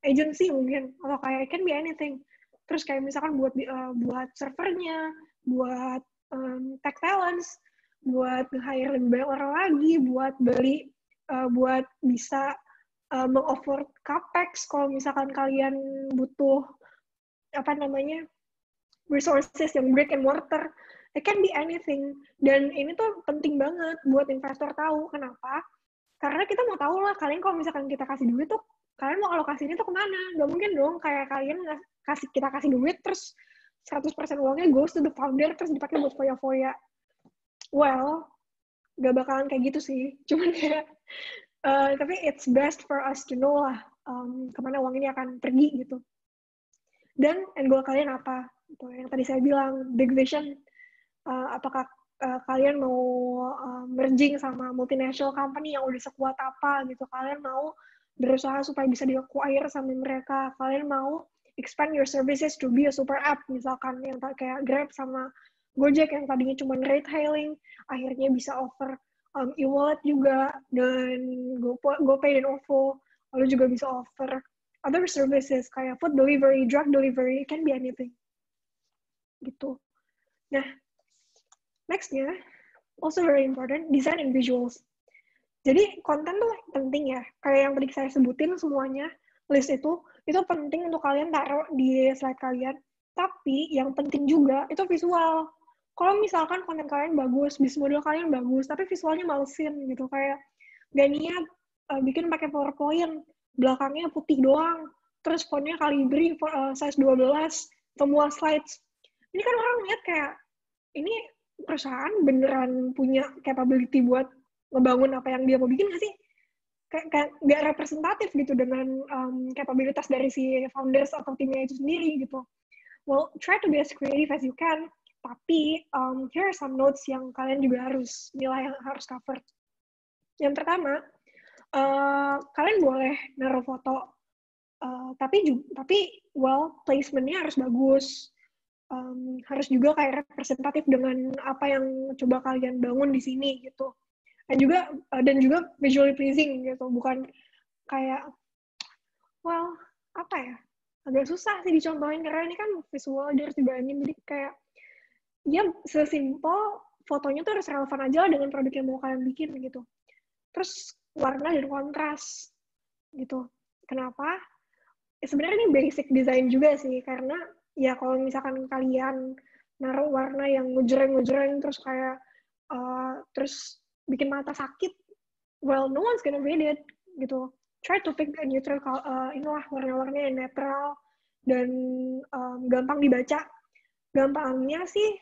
agency mungkin, atau kayak it can be anything. Terus kayak misalkan buat servernya, buat tech talents, buat nge-hire lebih banyak orang lagi, buat beli, buat bisa meng-offer capex kalau misalkan kalian butuh resources yang brick and mortar. It can be anything. Dan ini tuh penting banget buat investor tahu. Kenapa? Karena kita mau tahu lah, kalian kalau misalkan kita kasih duit tuh, kalian mau alokasi ini tuh kemana? Gak mungkin dong kayak kalian kita kasih duit, terus 100% uangnya goes to the founder, terus dipakai buat foya-foya. Well, gak bakalan kayak gitu sih. Cuman kayak, tapi it's best for us to know lah kemana uang ini akan pergi gitu. Dan end goal kalian apa? Gitu. Yang tadi saya bilang, big vision. Apakah kalian mau merging sama multinational company yang udah sekuat apa gitu? Kalian mau berusaha supaya bisa di-acquire sama mereka? Kalian mau expand your services to be a super app, misalkan yang kayak Grab sama Gojek yang tadinya cuma ride hailing, akhirnya bisa offer e-wallet juga, dan GoPay dan OVO, lalu juga bisa offer other services kayak food delivery, drug delivery, it can be anything. Gitu. Nah, next-nya, also very important, design and visuals. Jadi konten tuh penting ya, kayak yang tadi saya sebutin semuanya, list itu penting untuk kalian taruh di slide kalian, tapi yang penting juga itu visual. Kalau misalkan konten kalian bagus, bisnis model kalian bagus, tapi visualnya malesin gitu, kayak gak niat bikin pakai PowerPoint, belakangnya putih doang, terus fontnya Calibri size 12, semua slides. Ini kan orang lihat kayak, ini perusahaan beneran punya capability buat ngebangun apa yang dia mau bikin nggak sih? Kayak nggak representatif gitu dengan kapabilitas dari si founders atau timnya itu sendiri gitu. Well, try to be as creative as you can, tapi here are some notes yang kalian juga harus nilai, yang harus cover. Yang pertama, kalian boleh naruh foto, tapi placement-nya harus bagus. Harus juga kayak representatif dengan apa yang coba kalian bangun di sini gitu. Dan juga visually pleasing gitu, bukan kayak agak susah sih dicontohin karena ini kan visual, dia harus dibayangin, jadi kayak ya sesimpel fotonya tuh harus relevan aja dengan produk yang mau kalian bikin gitu. Terus warna dan kontras gitu. Kenapa? Sebenarnya ini basic design juga sih, karena ya kalau misalkan kalian naruh warna yang ngejreng terus kayak terus bikin mata sakit, well, no one's gonna read it gitu. Try to pick a neutral warna-warna yang netral dan gampang dibaca. Gampangnya sih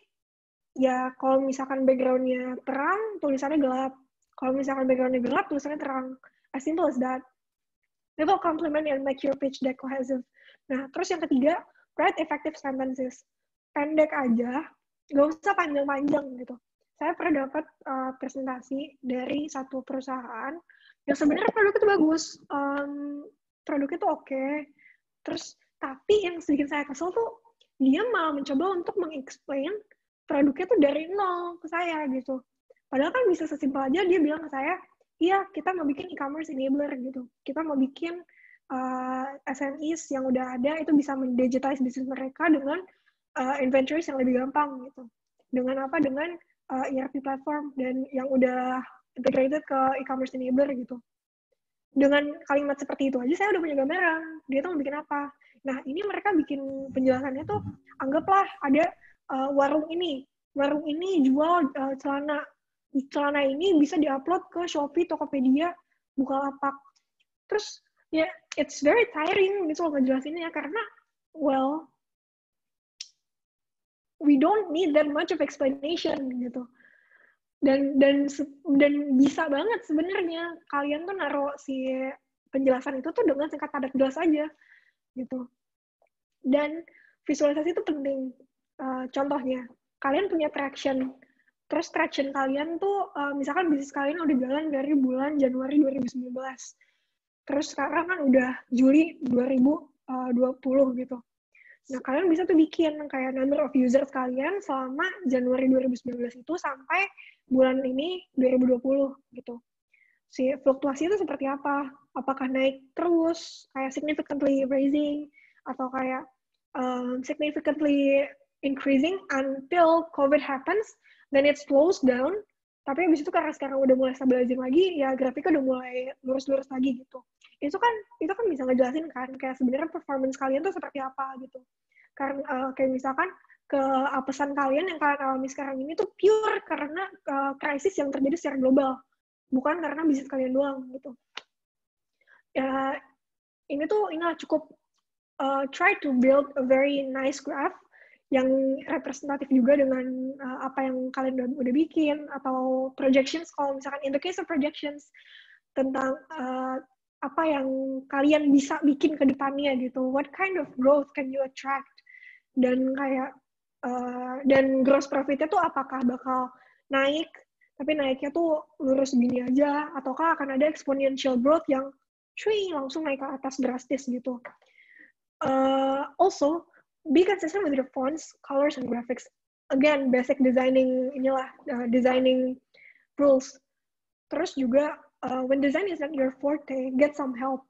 ya kalau misalkan background-nya terang, tulisannya gelap. Kalau misalkan background-nya gelap, tulisannya terang. As simple as that. It will complement and make your pitch deck cohesive. Nah, terus yang ketiga, write effective sentences. Pendek aja, nggak usah panjang-panjang gitu. Saya pernah dapat presentasi dari satu perusahaan yang sebenarnya produknya itu bagus, produknya itu oke. Terus tapi yang sedikit saya kesel tuh dia malah mencoba untuk meng-explain produknya tuh dari nol ke saya gitu. Padahal kan bisa sesimpel aja dia bilang ke saya, iya kita mau bikin e-commerce enabler gitu. Kita mau bikin SMEs yang udah ada itu bisa mendigitize bisnis mereka dengan inventories yang lebih gampang gitu. Dengan apa? Dengan ERP platform dan yang udah integrated ke e-commerce enabler gitu. Dengan kalimat seperti itu aja saya udah punya gambaran. Dia tuh mau bikin apa. Nah, ini mereka bikin penjelasannya tuh, anggaplah ada warung ini. Warung ini jual celana. Celana ini bisa diupload ke Shopee, Tokopedia, Bukalapak. Terus, ya, it's very tiring gitu loh ngejelasinnya, karena, well, we don't need that much of explanation gitu. Dan bisa banget sebenarnya kalian tuh naruh si penjelasan itu tuh dengan singkat padat jelas aja gitu. Dan visualisasi itu penting. Contohnya, kalian punya traction Terus traction kalian tuh, misalkan bisnis kalian udah jalan dari bulan Januari 2019. Terus sekarang kan udah Juli 2020 gitu. Nah, kalian bisa tuh bikin kayak number of users kalian selama Januari 2019 itu sampai bulan ini 2020 gitu. Si fluktuasi itu seperti apa? Apakah naik terus, kayak significantly raising, atau kayak significantly increasing until COVID happens, then it slows down, tapi habis itu karena sekarang udah mulai stabilizing lagi, ya grafiknya udah mulai lurus-lurus lagi gitu. Itu kan bisa ngejelasin kan, kayak sebenarnya performance kalian tuh seperti apa gitu. Karena kayak misalkan keapesan kalian yang kalian alami sekarang ini tuh pure karena krisis yang terjadi secara global, bukan karena bisnis kalian doang gitu. Ya, ini cukup try to build a very nice graph yang representatif juga dengan apa yang kalian udah bikin, atau projections, kalau misalkan in the case of projections, tentang apa yang kalian bisa bikin ke depannya gitu, what kind of growth can you attract, dan kayak dan gross profit-nya tuh apakah bakal naik, tapi naiknya tuh lurus gini aja, ataukah akan ada exponential growth yang langsung naik ke atas drastis gitu. Also, be consistent with your fonts, colors, and graphics. Again, basic designing designing rules. Terus juga, when design is not your forte, get some help.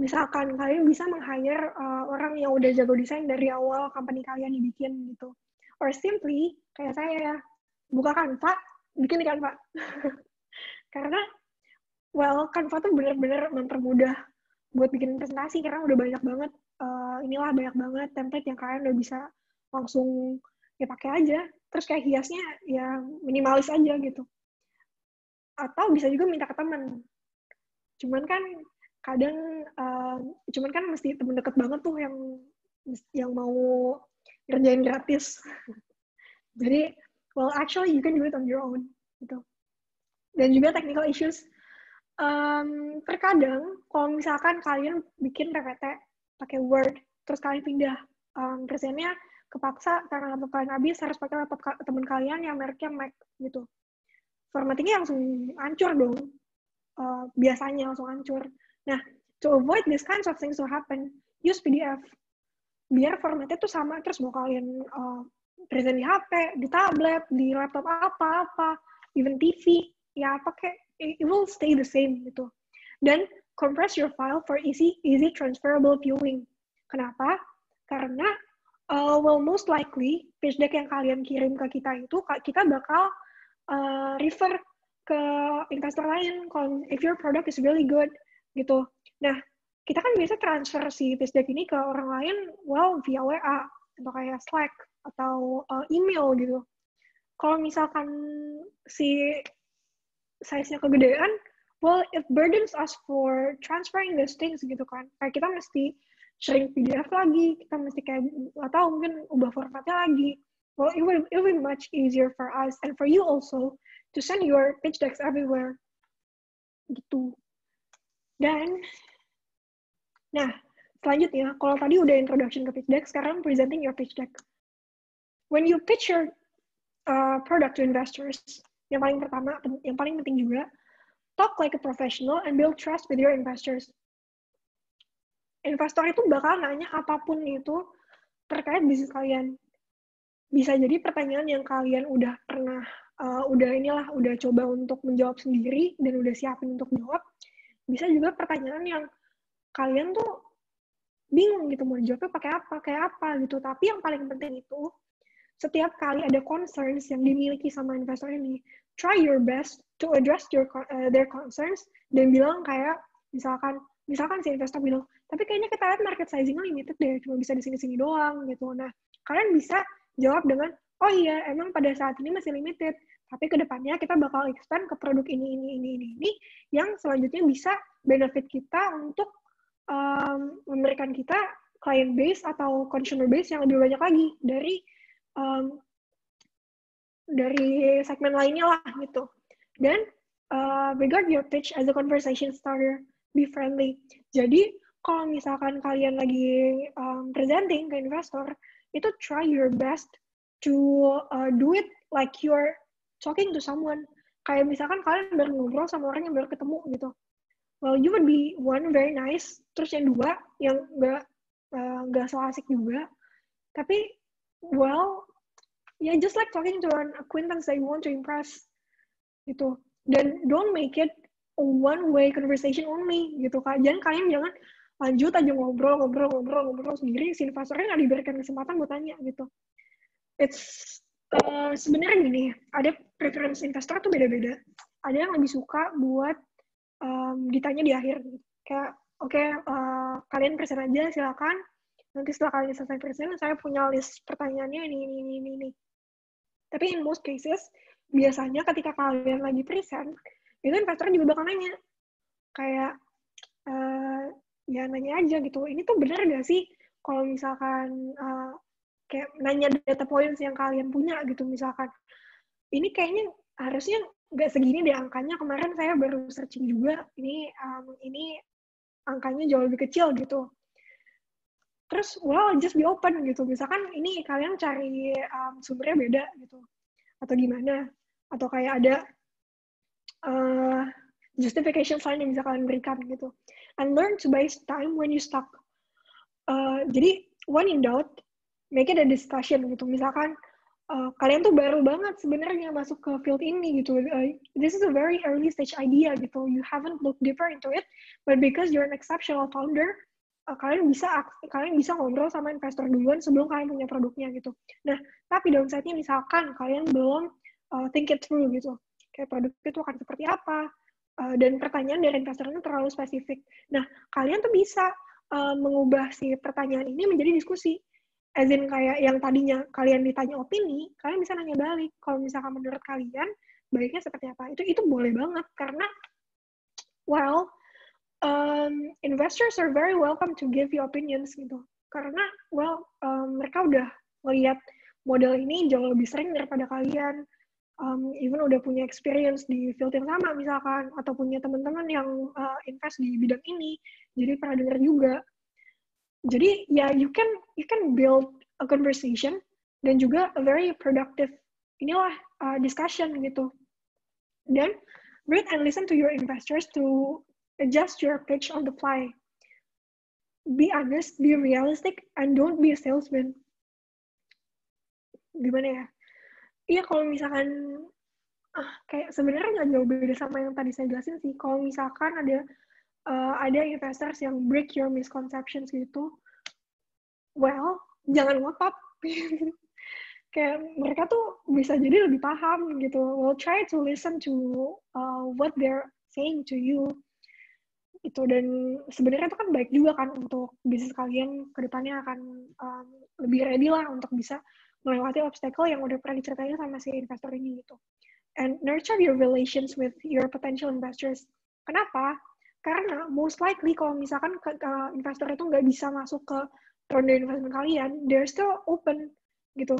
Misalkan kalian bisa meng-hire orang yang udah jago desain dari awal company kalian dibikin gitu. Or simply, kayak saya, buka Canva, bikin di Canva. Karena, Canva tuh bener-bener mempermudah buat bikin presentasi, karena udah banyak banget banyak banget template yang kalian udah bisa langsung ya pakai aja. Terus kayak hiasnya ya minimalis aja gitu. Atau bisa juga minta ke teman. Cuman kan mesti temen deket banget tuh yang mau ngerjain gratis. Jadi, actually you can do it on your own gitu. Dan juga technical issues. Terkadang kalau misalkan kalian bikin PPT pakai Word, terus kalian pindah presentnya kepaksa karena laptop kalian habis, harus pakai laptop teman kalian yang mereknya Mac gitu. Formattingnya langsung hancur dong. Biasanya langsung hancur. Nah, to avoid these kinds of things to happen, use PDF. Biar formatnya tuh sama, terus mau kalian present di HP, di tablet, di laptop apa-apa, even TV, ya pakai, it will stay the same gitu. Dan compress your file for easy transferable viewing. Kenapa? Karena most likely pitch deck yang kalian kirim ke kita itu kita bakal refer ke investor lain if your product is really good gitu. Nah, kita kan biasa transfer si pitch deck ini ke orang lain via WA atau kayak Slack atau email gitu. Kalau misalkan si size-nya kegedean, it burdens us for transferring those things gitu kan. Kayak kita mesti shrink PDF lagi, kita mesti kayak, atau mungkin ubah formatnya lagi. It will be much easier for us and for you also to send your pitch decks everywhere. Gitu. Dan, nah, selanjutnya, kalau tadi udah introduction ke pitch deck, sekarang presenting your pitch deck. When you pitch your product to investors, yang paling penting juga, talk like a professional and build trust with your investors. Investor itu bakal nanya apapun itu terkait bisnis kalian. Bisa jadi pertanyaan yang kalian udah pernah, udah coba untuk menjawab sendiri dan udah siapin untuk jawab. Bisa juga pertanyaan yang kalian tuh bingung gitu mau jawabnya pakai apa gitu. Tapi yang paling penting itu, setiap kali ada concerns yang dimiliki sama investor ini, try your best to address their concerns dan bilang kayak misalkan si investor bilang, tapi kayaknya kita lihat market sizing-nya limited deh, cuma bisa di sini-sini doang gitu. Nah, kalian bisa jawab dengan, oh iya, emang pada saat ini masih limited, tapi kedepannya kita bakal expand ke produk ini yang selanjutnya bisa benefit kita untuk memberikan kita client base atau consumer base yang lebih banyak lagi dari segmen lainnya lah gitu. Dan regard your pitch as a conversation starter, be friendly. Jadi kalau misalkan kalian lagi presenting ke investor, itu try your best to do it like you're talking to someone. Kayak misalkan kalian baru ngobrol sama orang yang baru ketemu gitu. Well, you would be one very nice, terus yang dua yang nggak so asik juga. Tapi, well, yeah, just like talking to an acquaintance that you want to impress gitu. Dan don't make it a one-way conversation only gitu kan. Kalian jangan lanjut aja ngobrol sendiri, si investornya nggak diberikan kesempatan buat tanya gitu. It's sebenarnya gini, ada preference investor tuh beda-beda. Ada yang lebih suka buat ditanya di akhir. Kayak, oke, kalian present aja, silakan. Nanti setelah kalian selesai present, saya punya list pertanyaannya ini. Tapi in most cases, biasanya ketika kalian lagi present, itu investor juga bakal nanya. Kayak, ya nanya aja gitu, ini tuh benar nggak sih kalau misalkan kayak nanya data points yang kalian punya gitu, misalkan ini kayaknya harusnya nggak segini deh angkanya, kemarin saya baru searching juga, ini angkanya jauh lebih kecil gitu. Terus, well, just be open gitu, misalkan ini kalian cari sumbernya beda gitu, atau gimana, atau kayak ada justification sign yang bisa kalian berikan gitu. And learn to buy time when you stuck. Jadi, when in doubt, make it a discussion gitu. Misalkan, kalian tuh baru banget sebenarnya masuk ke field ini gitu. This is a very early stage idea gitu. You haven't looked deeper into it, but because you're an exceptional founder, kalian bisa ngobrol sama investor duluan sebelum kalian punya produknya gitu. Nah, tapi downside-nya misalkan kalian belum think it through gitu. Kayak produk itu akan seperti apa, dan pertanyaan dari investornya terlalu spesifik. Nah, kalian tuh bisa mengubah si pertanyaan ini menjadi diskusi. As in kayak yang tadinya kalian ditanya opini, kalian bisa nanya balik. Kalau misalkan menurut kalian, baiknya seperti apa? Itu boleh banget, karena, well, investors are very welcome to give you opinions gitu. Karena, well, mereka udah ngeliat model ini jauh lebih sering daripada kalian. Even udah punya experience di field yang sama misalkan, atau punya teman-teman yang invest di bidang ini, jadi pernah dengar juga. Jadi ya you can build a conversation dan juga a very productive discussion gitu. Dan read and listen to your investors to adjust your pitch on the fly. Be honest, be realistic, and don't be a salesman. Gimana ya? Iya, kalau misalkan kayak sebenarnya nggak jauh beda sama yang tadi saya jelasin sih. Kalau misalkan ada investors yang break your misconceptions gitu, well, jangan ngotot. Kayak mereka tuh bisa jadi lebih paham gitu. Well, try to listen to what they're saying to you. Itu, dan sebenarnya itu kan baik juga kan untuk bisnis kalian ke depannya akan lebih ready lah untuk bisa melewati obstacle yang udah pernah diceritain sama si investor ini gitu. And nurture your relations with your potential investors. Kenapa? Karena most likely kalau misalkan investor itu nggak bisa masuk ke ronde investment kalian, they're still open gitu.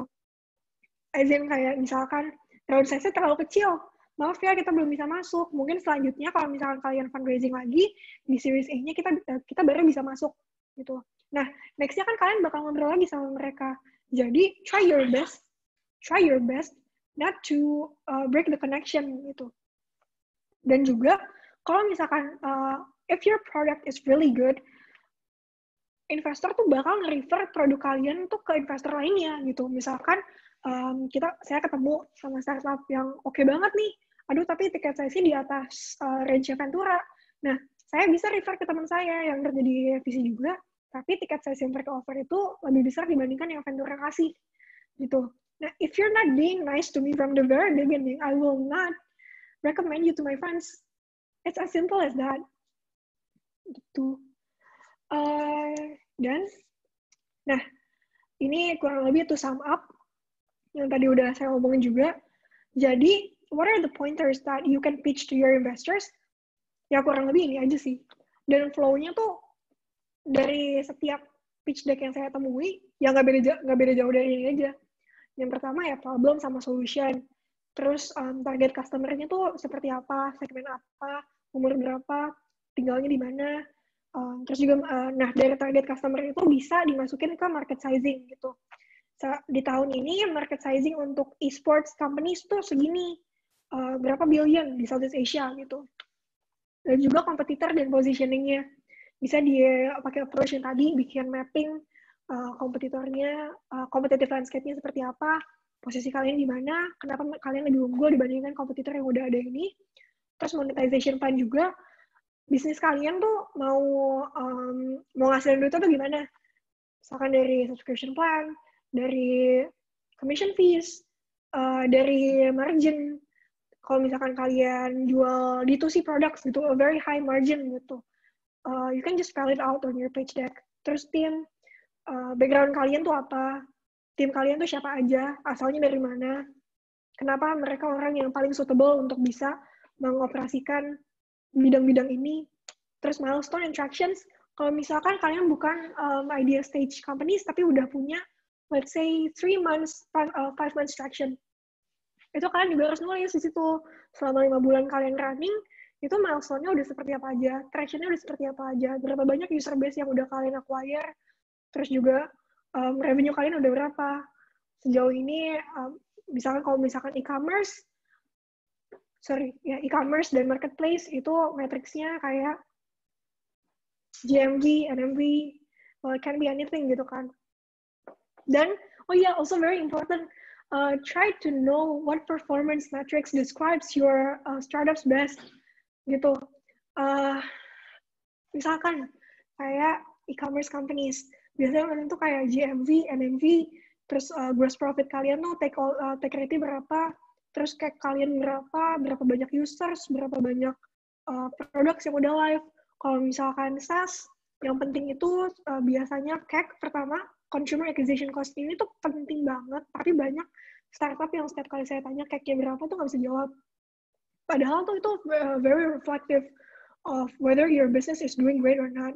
As in kayak misalkan round size-nya terlalu kecil, maaf ya kita belum bisa masuk. Mungkin selanjutnya kalau misalkan kalian fundraising lagi di series A-nya kita baru bisa masuk gitu. Nah, next-nya kan kalian bakal ngobrol lagi sama mereka. Jadi try your best not to break the connection gitu. Dan juga kalau misalkan if your product is really good, investor tuh bakal nge-refer produk kalian tuh ke investor lainnya gitu. Misalkan saya ketemu sama startup yang oke banget nih, aduh tapi tiket saya sih di atas range Ventura. Nah, saya bisa refer ke teman saya yang kerja di VC juga, tapi tiket saya yang mereka offer itu lebih besar dibandingkan yang Ventura kasih gitu. Nah, if you're not being nice to me from the very beginning, I will not recommend you to my friends. It's as simple as that. Gitu. Dan, nah, ini kurang lebih to sum up yang tadi udah saya ngomongin juga. Jadi, what are the pointers that you can pitch to your investors? Ya kurang lebih ini aja sih. Dan flow-nya tuh dari setiap pitch deck yang saya temui, ya nggak beda jauh dari ini aja. Yang pertama ya problem sama solution. Terus target customer-nya tuh seperti apa, segmen apa, umur berapa, tinggalnya di mana. Terus juga, nah dari target customer itu bisa dimasukin ke market sizing gitu. di tahun ini market sizing untuk e-sports companies tuh segini, berapa billion di Southeast Asia gitu. Dan juga kompetitor dan positioning-nya. Bisa dia pakai approach yang tadi, bikin mapping kompetitornya, competitive landscape-nya seperti apa, posisi kalian di mana, kenapa kalian lebih unggul dibandingkan kompetitor yang udah ada ini. Terus monetization plan juga, bisnis kalian tuh mau ngasilin duit atau gimana? Misalkan dari subscription plan, dari commission fees, dari margin. Kalau misalkan kalian jual D2C products gitu, a very high margin gitu, you can just spell it out on your page deck. Terus tim, background kalian tuh apa, tim kalian tuh siapa aja, asalnya dari mana, kenapa mereka orang yang paling suitable untuk bisa mengoperasikan bidang-bidang ini. Terus milestone and tractions, kalau misalkan kalian bukan idea stage companies, tapi udah punya, let's say, 3 months, 5 months traction. Itu kalian juga harus nulis di situ. Selama 5 bulan kalian running, itu milestone-nya udah seperti apa aja, traction-nya udah seperti apa aja, berapa banyak user base yang udah kalian acquire, terus juga revenue kalian udah berapa. Sejauh ini, misalkan kalau misalkan e-commerce dan marketplace itu matriksnya kayak GMV, NMV, well, it can be anything gitu kan. Dan, also very important, try to know what performance metrics describes your startup's best gitu. Misalkan kayak e-commerce companies, biasanya kalian tuh kayak GMV, NMV, terus gross profit kalian tuh take rate berapa, terus CAC kalian berapa banyak users, berapa banyak products yang udah live. Kalau misalkan SaaS, yang penting itu biasanya CAC pertama, consumer acquisition cost ini tuh penting banget, tapi banyak startup yang setiap kali saya tanya CAC-nya berapa tuh nggak bisa jawab. Padahal tuh itu very reflective of whether your business is doing great or not.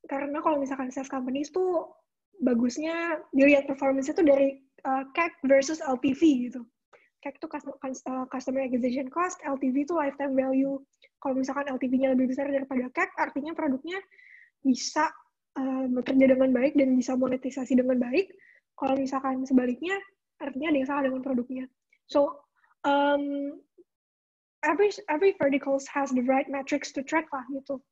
Karena kalau misalkan SaaS companies tuh bagusnya dilihat performance itu dari CAC versus LTV gitu. CAC itu customer acquisition cost, LTV itu lifetime value. Kalau misalkan LTV-nya lebih besar daripada CAC, artinya produknya bisa bekerja dengan baik dan bisa monetisasi dengan baik. Kalau misalkan sebaliknya, artinya ada yang salah dengan produknya. So, every verticals has the right metrics to track lah gitu.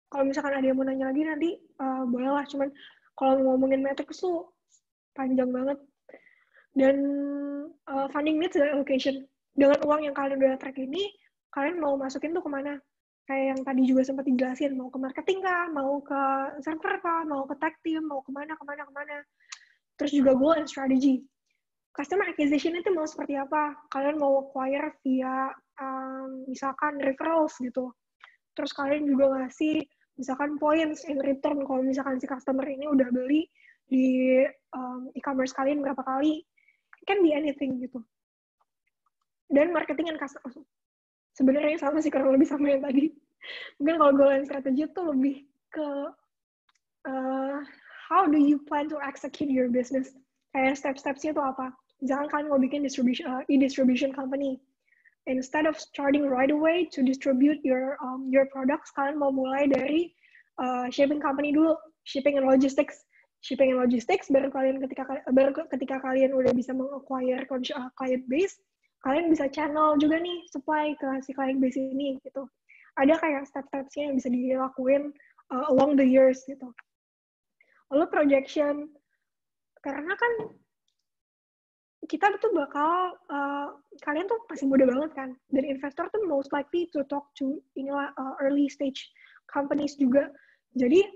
Kalau misalkan ada yang mau nanya lagi nanti, bolehlah. Cuman kalau ngomongin metrics tuh panjang banget. Dan funding needs dan allocation. Dengan uang yang kalian udah track ini, kalian mau masukin tuh kemana? Kayak yang tadi juga sempat dijelasin, mau ke marketing kah, mau ke server kah, mau ke tech team, mau kemana. Terus juga goal and strategy. Customer acquisition itu mau seperti apa? Kalian mau acquire via misalkan referrals gitu. Terus kalian juga ngasih misalkan points in return kalau misalkan si customer ini udah beli di e-commerce kalian berapa kali. It can be anything gitu. Dan marketing and customer sebenarnya sama sih, kurang lebih sama yang tadi. Mungkin kalau goal and strategy itu lebih ke how do you plan to execute your business? Kayak step-stepsnya itu apa? Misalkan kalian mau bikin e-distribution company. Instead of starting right away to distribute your products, kalian mau mulai dari shipping company dulu, shipping and logistics. Baru ketika kalian udah bisa meng-acquire client base, kalian bisa channel juga nih supply ke si client base ini gitu. Ada kayak step-stepsnya yang bisa dilakuin along the years gitu. Lalu projection, karena kan kita tuh bakal, kalian tuh masih muda banget kan, dan investor tuh most likely to talk to early stage companies juga. Jadi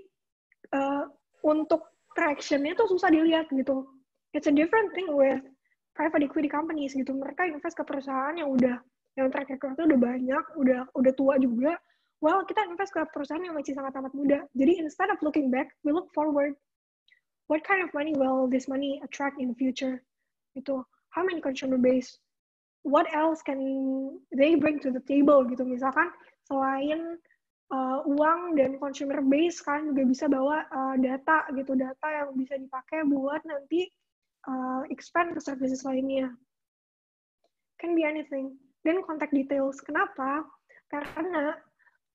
untuk traction-nya tuh susah dilihat gitu. It's a different thing with private equity companies gitu. Mereka invest ke perusahaan yang track record-nya udah banyak, udah tua juga. Well, kita invest ke perusahaan yang masih sangat amat muda. Jadi instead of looking back, we look forward. What kind of money will this money attract in the future? Gitu. How many consumer base? What else can they bring to the table gitu. Misalkan selain uang dan consumer base, kalian juga bisa bawa data gitu, data yang bisa dipakai buat nanti expand ke services lainnya. Can be anything. Dan contact details. Kenapa? Karena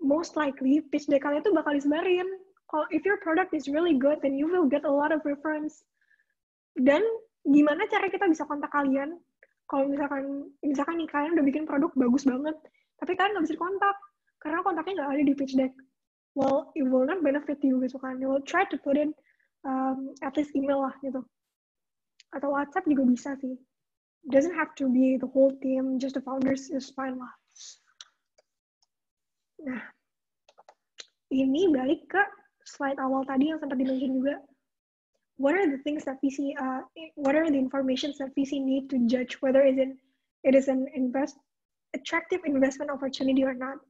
most likely pitch deck kalian tuh bakal disebarin. If your product is really good, then you will get a lot of reference. Dan gimana cara kita bisa kontak kalian? Kalau misalkan nih kalian udah bikin produk bagus banget, tapi kalian nggak bisa kontak karena kontaknya nggak ada di pitch deck. Well, it will not benefit you gitu kan. You will try to put in at least email lah gitu. Atau WhatsApp juga bisa sih. Doesn't have to be the whole team, just the founders is fine lah. Nah, ini balik ke slide awal tadi yang sempat di-mention juga. What are the things that VC, what are the informations that VC need to judge whether it is an attractive investment opportunity or not?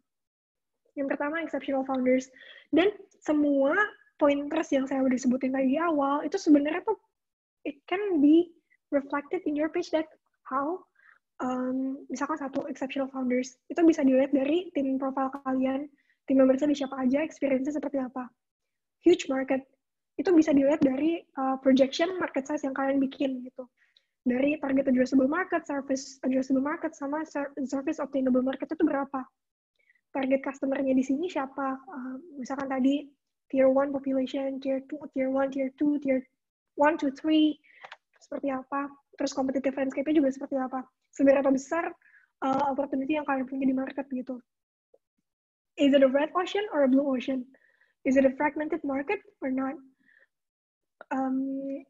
Yang pertama, exceptional founders. Dan semua pointers yang saya udah sebutin tadi di awal, itu sebenarnya tuh, it can be reflected in your pitch deck. How? Misalkan satu, exceptional founders. Itu bisa dilihat dari tim profile kalian, tim membersnya di siapa aja, experience-nya seperti apa. Huge market. Itu bisa dilihat dari projection market size yang kalian bikin gitu. Dari target addressable market, service addressable market, sama service obtainable market itu berapa. Target customer-nya di sini siapa. Misalkan tadi tier 1 population, tier 2, tier 1, tier 2, tier 1 to 3, seperti apa. Terus competitive landscape-nya juga seperti apa. Seberapa besar opportunity yang kalian punya di market gitu. Is it a red ocean or a blue ocean? Is it a fragmented market or not?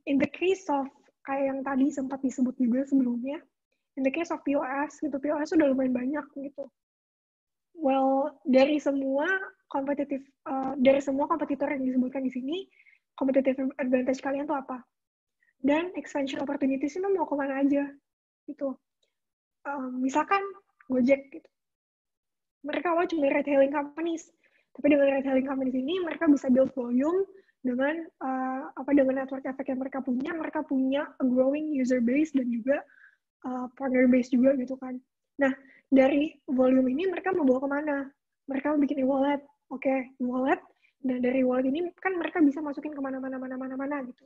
In the case of kayak yang tadi sempat disebut juga sebelumnya, in the case of POS gitu, POS udah lumayan banyak gitu. Well, dari semua kompetitor yang disebutkan di sini, competitive advantage kalian tuh apa? Dan expansion opportunities itu mau kemana aja gitu. Misalkan Gojek gitu, mereka awal cuma ride-hailing companies, tapi dengan ride-hailing companies ini mereka bisa build volume dengan dengan network effect yang mereka punya a growing user base dan juga partner base juga gitu kan. Nah, dari volume ini mereka mau bawa kemana? Mereka mau bikin e-wallet, oke, e-wallet. Dan dari wallet ini kan mereka bisa masukin kemana-mana gitu.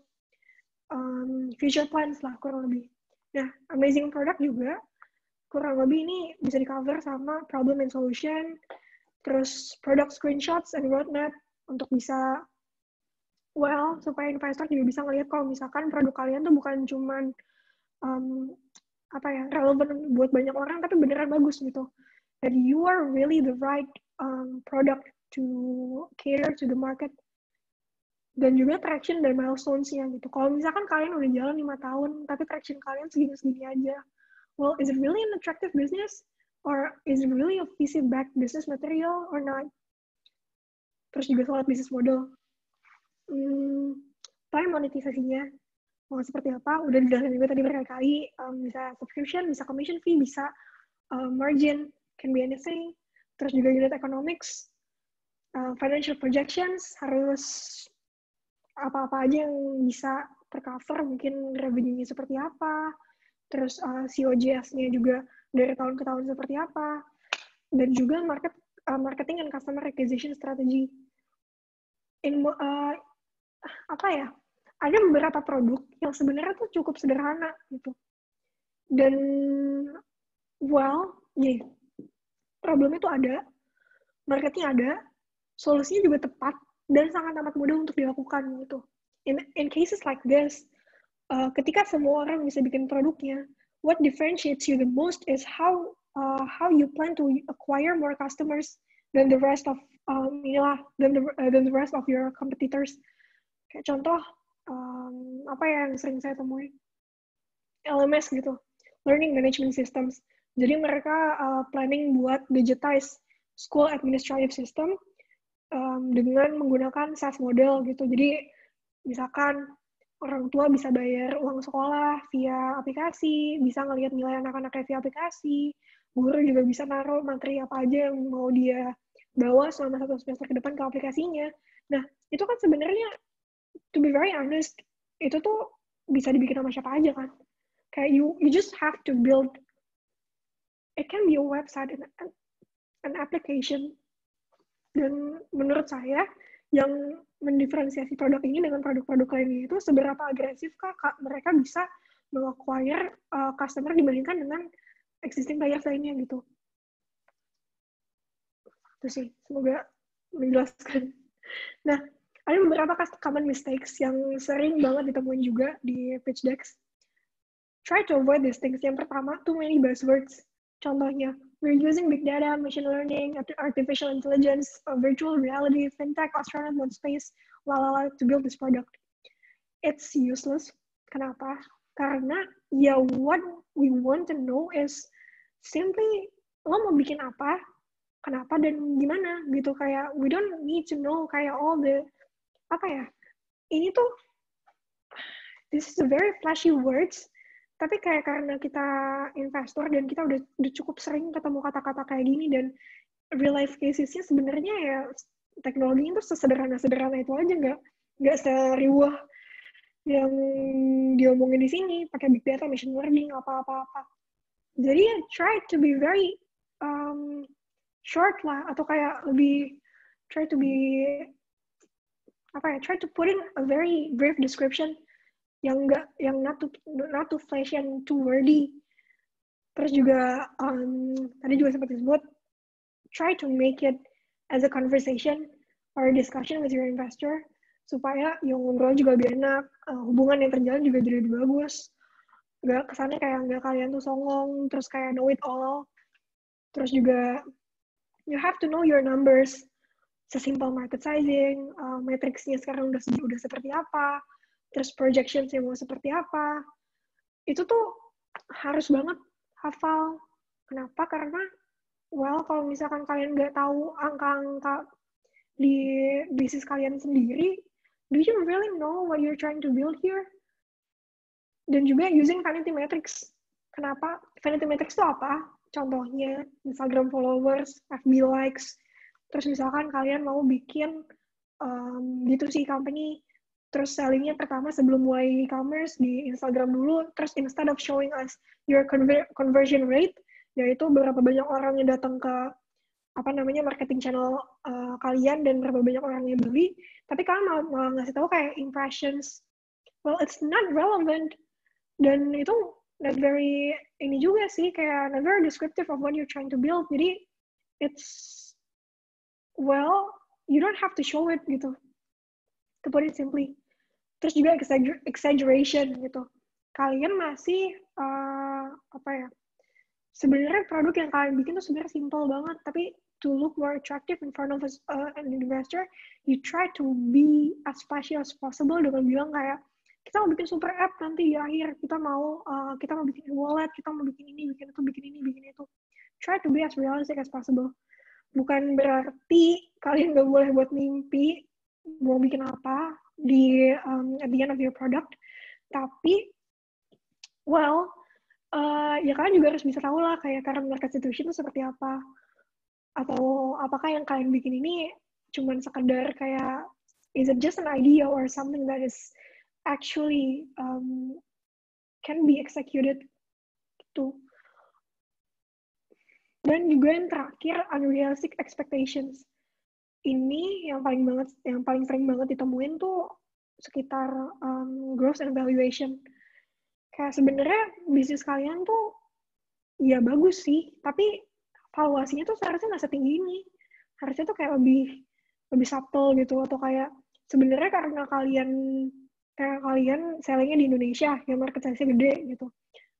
Future plans lah kurang lebih. Nah, amazing product juga kurang lebih ini bisa di-cover sama problem and solution, terus product screenshots and roadmap untuk bisa supaya investor juga bisa ngelihat kalau misalkan produk kalian tuh bukan cuman relevan buat banyak orang, tapi beneran bagus gitu. That you are really the right product to cater to the market. Dan juga traction dan milestones-nya gitu. Kalau misalkan kalian udah jalan 5 tahun, tapi traction kalian segini-segini aja. Well, is it really an attractive business? Or is it really a VC-backed business material or not? Terus juga soal business model. Tapi monetisasinya mau seperti apa? Udah dijelasin juga tadi berkali-kali. Bisa subscription, bisa commission fee, bisa margin, can be anything. Terus juga unit economics, financial projections, harus apa-apa aja yang bisa tercover, mungkin revenue-nya seperti apa, terus COGS-nya juga dari tahun ke tahun seperti apa, dan juga marketing and customer acquisition strategy. Ada beberapa produk yang sebenarnya tuh cukup sederhana gitu. Dan problemnya tuh ada, marketnya ada, solusinya juga tepat, dan sangat amat mudah untuk dilakukan gitu. In cases like this, ketika semua orang bisa bikin produknya, what differentiates you the most is how you plan to acquire more customers than the rest of than the rest of your competitors. Kayak contoh, yang sering saya temui? LMS gitu, Learning Management Systems. Jadi mereka planning buat digitize school administrative system dengan menggunakan SaaS model gitu. Jadi misalkan orang tua bisa bayar uang sekolah via aplikasi, bisa ngelihat nilai anak-anaknya via aplikasi, guru juga bisa naruh materi apa aja yang mau dia bawa selama 1 semester ke depan ke aplikasinya. Nah, itu kan sebenarnya, to be very honest, itu tuh bisa dibikin sama siapa aja kan. Kayak you just have to build, it can be a website, an application. Dan menurut saya, yang mendiferensiasi produk ini dengan produk-produk lainnya itu seberapa agresifkah mereka bisa meng-acquire customer dibandingkan dengan existing players lainnya gitu. Itu sih, semoga menjelaskan. Nah, Ada beberapa common mistakes yang sering banget ditemuin juga di pitch decks. Try to avoid these things. Yang pertama, too many buzzwords. Contohnya, we're using big data, machine learning, artificial intelligence, virtual reality, fintech, astronaut, mode space, to build this product. It's useless. Kenapa? Karena ya what we want to know is simply lo mau bikin apa, kenapa dan gimana gitu. Kayak we don't need to know kayak all the apa ya, ini tuh this is a very flashy words, tapi kayak karena kita investor dan kita udah cukup sering ketemu kata-kata kayak gini dan real life casesnya sebenarnya ya teknologi itu sesederhana itu aja, nggak seriwah yang diomongin di sini pakai big data, machine learning, apa. Jadi try to be very short lah, atau kayak lebih try to put in a very brief description yang not too flashy and too wordy. Terus juga tadi juga sempat disebut, try to make it as a conversation or a discussion with your investor supaya yang ngobrol juga lebih enak, hubungan yang terjalin juga jadi lebih bagus. Nggak kesannya kayak nggak kalian tuh songong terus kayak know it all. Terus juga you have to know your numbers. Sesimpel market sizing, matriksnya sekarang udah seperti apa, terus projections-nya mau seperti apa. Itu tuh harus banget hafal. Kenapa? Karena, well, kalau misalkan kalian nggak tahu angka-angka di bisnis kalian sendiri, do you really know what you're trying to build here? Dan juga using vanity metrics. Kenapa? Vanity metrics itu apa? Contohnya, Instagram followers, FB likes. Terus misalkan kalian mau bikin D2C company, terus sellingnya pertama sebelum mulai e-commerce di Instagram dulu, terus instead of showing us your conversion rate, yaitu berapa banyak orang yang datang ke marketing channel kalian dan berapa banyak orang yang beli, tapi kalian malah ngasih tahu kayak impressions. Well, it's not relevant, dan itu not very ini juga sih, kayak not very descriptive of what you're trying to build. Jadi it's, well, you don't have to show it gitu, to put it simply. Terus juga exaggeration gitu. Kalian masih sebenarnya produk yang kalian bikin tuh sebenarnya simple banget, tapi to look more attractive in front of an investor, you try to be as flashy as possible dengan bilang kayak kita mau bikin super app nanti di akhir, kita mau bikin wallet, kita mau bikin ini, bikin itu. Try to be as realistic as possible. Bukan berarti kalian nggak boleh buat mimpi mau bikin apa di at the end of your product, tapi well, ya kalian juga harus bisa tahu lah kayak current market situation itu seperti apa, atau apakah yang kalian bikin ini cuman sekedar kayak is it just an idea or something that is actually can be executed gitu. Dan juga yang terakhir, unrealistic expectations. Ini yang paling sering banget ditemuin tuh sekitar growth and valuation. Kayak sebenarnya bisnis kalian tuh ya bagus sih, tapi valuasinya tuh seharusnya nggak setinggi ini. Harusnya tuh kayak lebih subtle gitu, atau kayak sebenarnya karena kalian sellingnya di Indonesia, yang market size-nya gede gitu.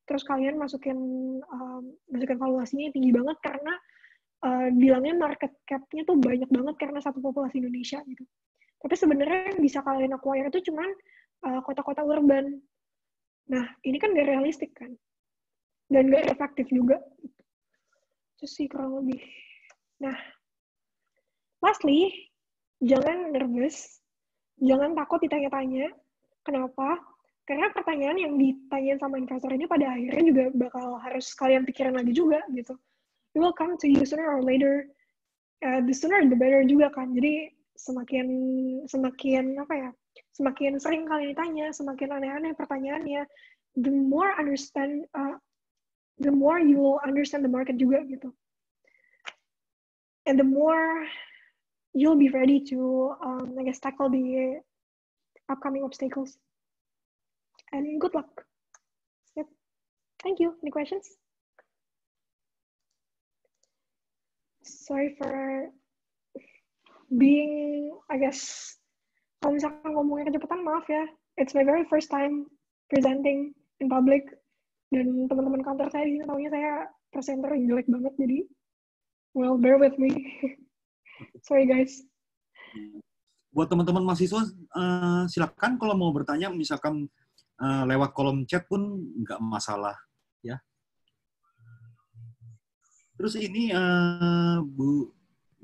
Terus kalian masukin valuasinya tinggi banget karena bilangnya market cap-nya tuh banyak banget karena satu populasi Indonesia gitu. Tapi sebenarnya yang bisa kalian acquire itu cuman kota-kota urban. Nah, ini kan gak realistik kan? Dan gak efektif juga. Itu sih kurang lebih. Nah, lastly, jangan nervous. Jangan takut ditanya-tanya. Kenapa? Karena pertanyaan yang ditanyain sama investor ini pada akhirnya juga bakal harus kalian pikirin lagi juga gitu. It will come to you sooner or later. The sooner the better juga kan. Jadi semakin semakin sering kalian ditanya, semakin aneh-aneh pertanyaannya, the more you will understand the market juga gitu. And the more you'll be ready to tackle the upcoming obstacles. And good luck. Yep. Thank you. Any questions? Sorry for being, Kalau misalkan ngomongnya kecepatan, maaf ya. It's my very first time presenting in public. Dan teman-teman kantor saya di sini taunya saya presenter yang jelek banget, jadi well, bear with me. Sorry guys. Buat teman-teman mahasiswa, silakan kalau mau bertanya, misalkan lewat kolom chat pun nggak masalah, ya. Terus ini Bu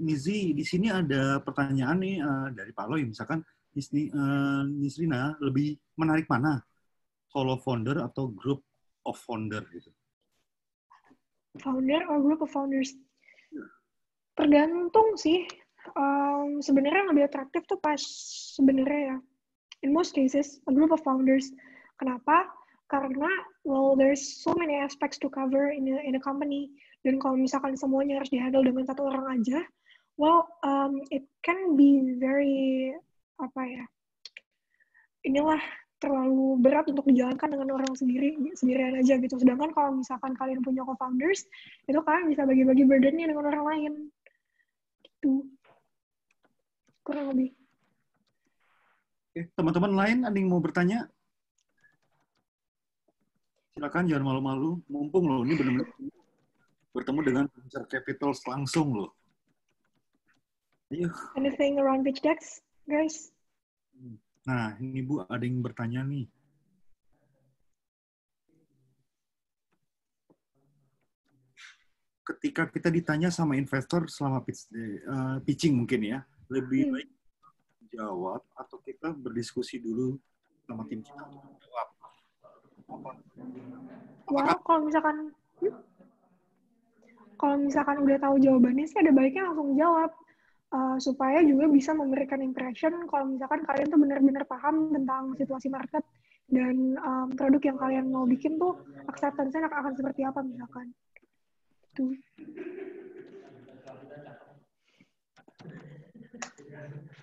Nizi, di sini ada pertanyaan nih dari Pak Loy, misalkan Nisrina lebih menarik mana, solo founder atau group of founder gitu? Founder or group of founders? Tergantung sih. Sebenarnya yang lebih atraktif tuh pas sebenarnya ya, in most cases, a group of founders. Kenapa? Karena, well, there's so many aspects to cover in a company. Dan kalau misalkan semuanya harus dihandle dengan satu orang aja, well, it can be very, inilah terlalu berat untuk dijalankan dengan orang sendirian aja gitu. Sedangkan kalau misalkan kalian punya co-founders, itu kalian bisa bagi-bagi burden-nya dengan orang lain. Gitu. Kurang lebih. Oke, teman-teman lain ada yang mau bertanya? Silakan, jangan malu-malu. Mumpung loh, ini benar-benar bertemu dengan venture capital langsung loh. Ayo. Anything around pitch decks, guys? Nah, ini Bu, ada yang bertanya nih. Ketika kita ditanya sama investor selama pitching mungkin ya, lebih baik jawab atau kita berdiskusi dulu sama tim kita untuk jawab. Well, kalau misalkan udah tahu jawabannya sih ada baiknya langsung jawab, supaya juga bisa memberikan impression kalau misalkan kalian tuh benar-benar paham tentang situasi market dan produk yang kalian mau bikin tuh acceptance-nya akan seperti apa misalkan. Tuh.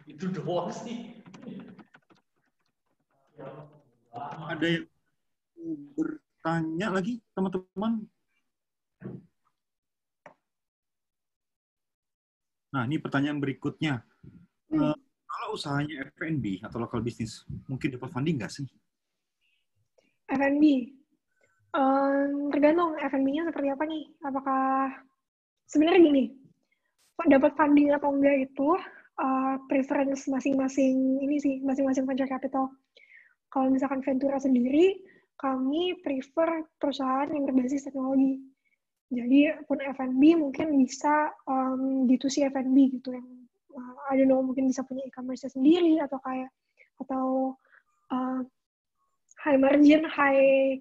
Itu doang sih. Ada yang bertanya lagi, teman-teman? Nah, ini pertanyaan berikutnya. Kalau usahanya F&B atau local business, mungkin dapat funding nggak sih? F&B? Tergantung F&B-nya seperti apa nih. Apakah sebenarnya gini, dapat funding atau enggak itu preference masing-masing ini sih, masing-masing venture capital. Kalau misalkan Ventura sendiri, kami prefer perusahaan yang berbasis teknologi. Jadi pun F&B mungkin bisa D2C F&B gitu yang I don't know, mungkin bisa punya e-commerce sendiri atau high margin, high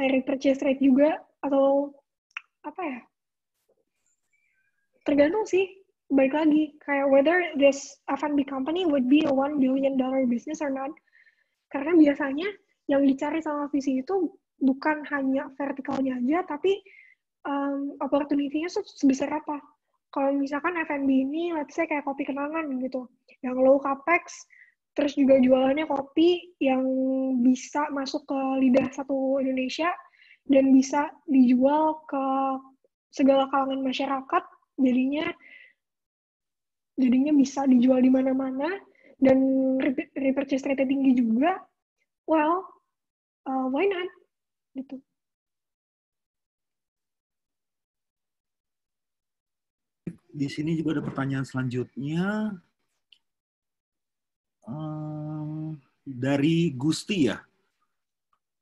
repurchase rate juga, atau apa ya? Tergantung sih, balik lagi kayak whether this F&B company would be a $1 billion business or not. Karena biasanya yang dicari sama visi itu bukan hanya vertikalnya aja, tapi opportunity-nya sebesar apa. Kalau misalkan F&B ini, let's say kayak kopi kenangan gitu, yang low capex, terus juga jualannya kopi yang bisa masuk ke lidah satu Indonesia, dan bisa dijual ke segala kalangan masyarakat, jadinya bisa dijual di mana-mana, dan repurchase rate tinggi juga, well, why not? Gitu. Di sini juga ada pertanyaan selanjutnya. Dari Gusti ya.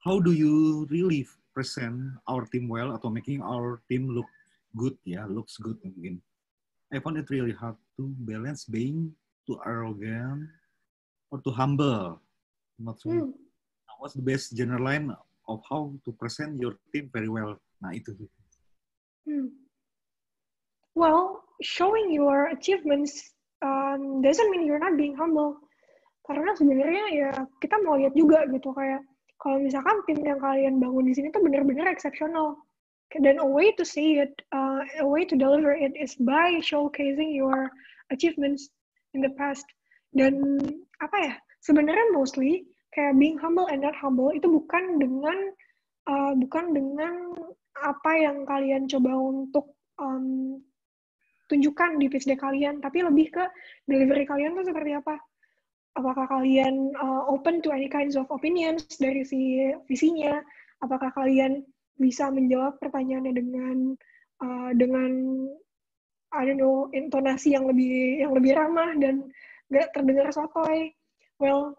How do you really present our team well atau making our team look good ya, looks good mungkin. I found it really hard to balance being too arrogant or too humble. Not so. What's the best general line of how to present your team very well? Nah itu. Well, showing your achievements doesn't mean you're not being humble. Karena sebenarnya ya kita mau lihat juga gitu, kayak kalau misalkan tim yang kalian bangun di sini tuh benar-benar eksepsional. Dan a way to say it, a way to deliver it is by showcasing your achievements in the past. Dan apa ya, sebenarnya mostly kayak being humble and not humble itu bukan dengan apa yang kalian coba untuk tunjukkan di pitch deck kalian, tapi lebih ke delivery kalian tuh seperti apa. Apakah kalian open to any kinds of opinions dari si visinya? Apakah kalian bisa menjawab pertanyaannya dengan I don't know, intonasi yang lebih ramah dan gak terdengar sotoy? Well,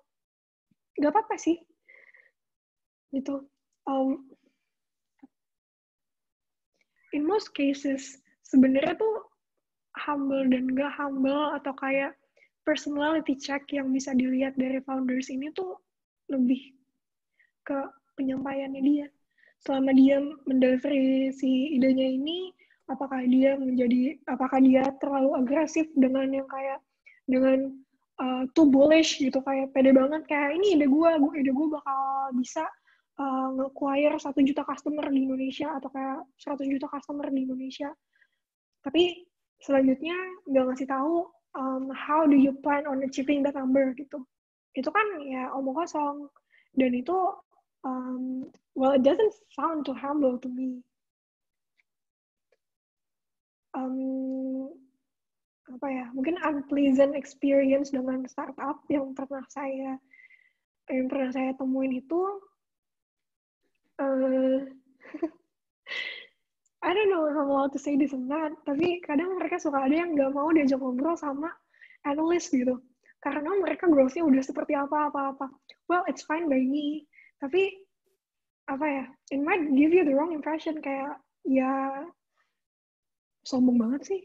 gak apa-apa sih, gitu. In most cases, sebenarnya tuh humble dan gak humble atau kayak personality check yang bisa dilihat dari founders ini tuh lebih ke penyampaiannya dia. Selama dia mendelivery si idenya ini, apakah dia terlalu agresif dengan yang kayak dengan too bullish gitu, kayak pede banget kayak ini ide gue bakal bisa nge-acquire 1 juta customer di Indonesia atau kayak 100 juta customer di Indonesia. Tapi selanjutnya nggak ngasih tahu how do you plan on achieving that number gitu. Itu kan ya omong kosong. Dan itu well, it doesn't sound too humble to me. Apa ya? Mungkin unpleasant experience dengan startup yang pernah saya temuin itu, I don't know if I'm allowed to say this or not, tapi kadang mereka suka ada yang nggak mau diajak ngobrol sama analis gitu. Karena mereka growth-nya udah seperti apa-apa. Well, it's fine by me. Tapi, apa ya, it might give you the wrong impression, kayak, ya, sombong banget sih.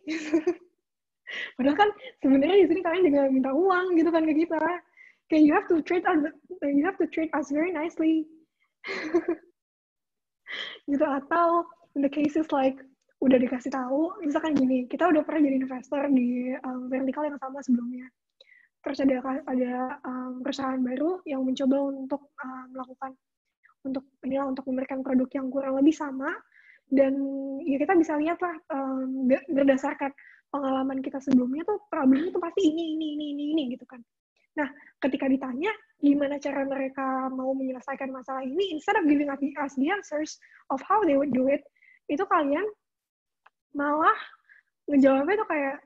Padahal kan sebenarnya di sini kalian juga minta uang gitu kan ke kita. Kayak you have to treat us very nicely. Gitu. Atau in the cases like udah dikasih tahu, misalkan gini, kita udah pernah jadi investor di vertikal yang sama sebelumnya. Terus ada perusahaan baru yang mencoba untuk untuk memberikan produk yang kurang lebih sama, dan ya kita bisa lihat lah berdasarkan pengalaman kita sebelumnya tuh problemnya tuh pasti ini gitu kan. Nah, ketika ditanya gimana cara mereka mau menyelesaikan masalah ini, instead of giving us the answers of how they would do it, itu kalian malah ngejawabnya tuh kayak,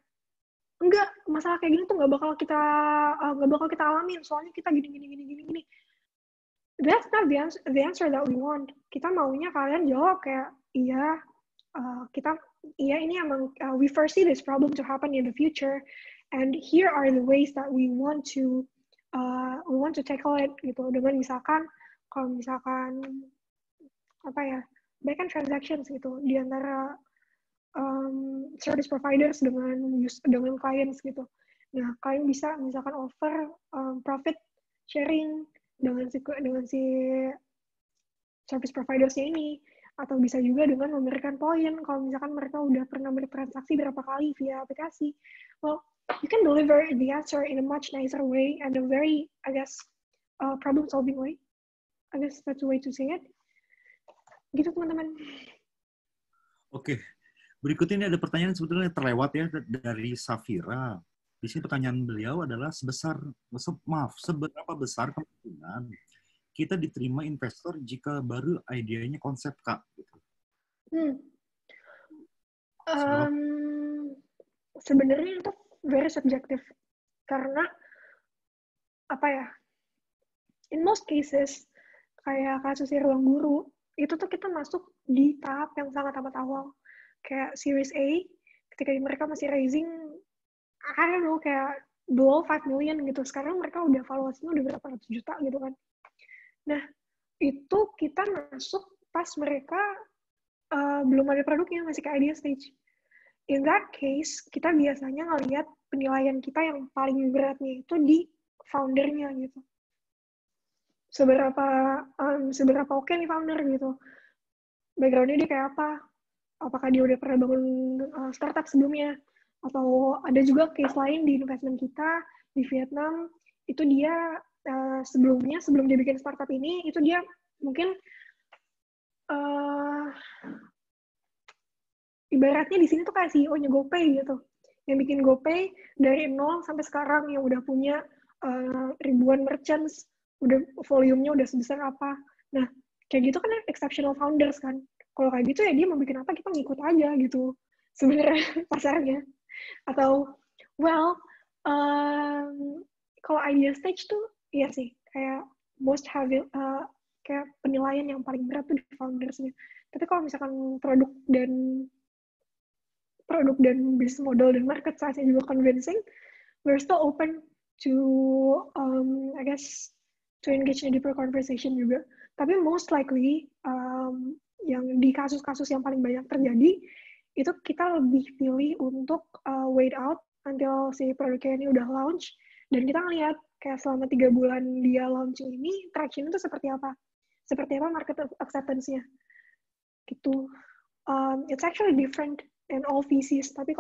enggak, masalah kayak gini tuh nggak bakal kita alamin, soalnya kita gini. That's not the answer that we want. Kita maunya kalian jawab kayak, iya, ini emang we foresee this problem to happen in the future, and here are the ways that we want to tackle it gitu. Dengan kalau misalkan apa ya, backend transactions gitu di antara service providers dengan clients gitu. Nah, kalian bisa misalkan offer profit sharing dengan si service providers-nya ini, atau bisa juga dengan memberikan poin kalau misalkan mereka udah pernah bertransaksi berapa kali via aplikasi. Well, you can deliver the answer in a much nicer way and a very, I guess, problem-solving way. I guess that's the way to say it. Gitu, teman-teman. Oke. Berikut ini ada pertanyaan sebetulnya terlewat ya dari Safira. Di sini pertanyaan beliau adalah seberapa besar kemungkinan kita diterima investor jika baru idenya konsep, Kak? Gitu. Sebenarnya itu very subjective. Karena, apa ya, in most cases, kayak kasusnya Ruang Guru, itu tuh kita masuk di tahap yang sangat amat awal. Kayak Series A, ketika mereka masih raising, I don't know, kayak below 5 million gitu. Sekarang mereka udah valuasinya udah berapa ratus juta gitu kan. Nah, itu kita masuk pas mereka belum ada produknya, masih ke idea stage. In that case, kita biasanya ngelihat penilaian kita yang paling beratnya itu di foundernya gitu. Seberapa oke nih founder gitu. Background-nya dia kayak apa? Apakah dia udah pernah bangun startup sebelumnya? Atau ada juga case lain di investment kita di Vietnam, itu dia sebelum dia bikin startup ini, itu dia mungkin ibaratnya di sini tuh kayak CEO-nya GoPay gitu, yang bikin GoPay dari nol sampai sekarang, yang udah punya ribuan merchants, udah volume-nya udah sebesar apa. Nah, kayak gitu kan exceptional founders kan. Kalau kayak gitu ya dia mau bikin apa, kita ngikut aja gitu sebenarnya pasarnya. Atau well, kalau idea stage tuh, iya sih, kayak most heavy, kayak penilaian yang paling berat tuh di foundersnya. Tapi kalau misalkan produk dan business model dan market size-nya juga convincing, we're still open to, I guess, to engage in a deeper conversation juga. Tapi most likely, yang di kasus-kasus yang paling banyak terjadi, itu kita lebih pilih untuk wait out until si produknya ini udah launch, dan kita ngeliat kayak selama 3 bulan dia launching ini, traction itu seperti apa market acceptance-nya. Gitu. It's actually different in all VCs, tapi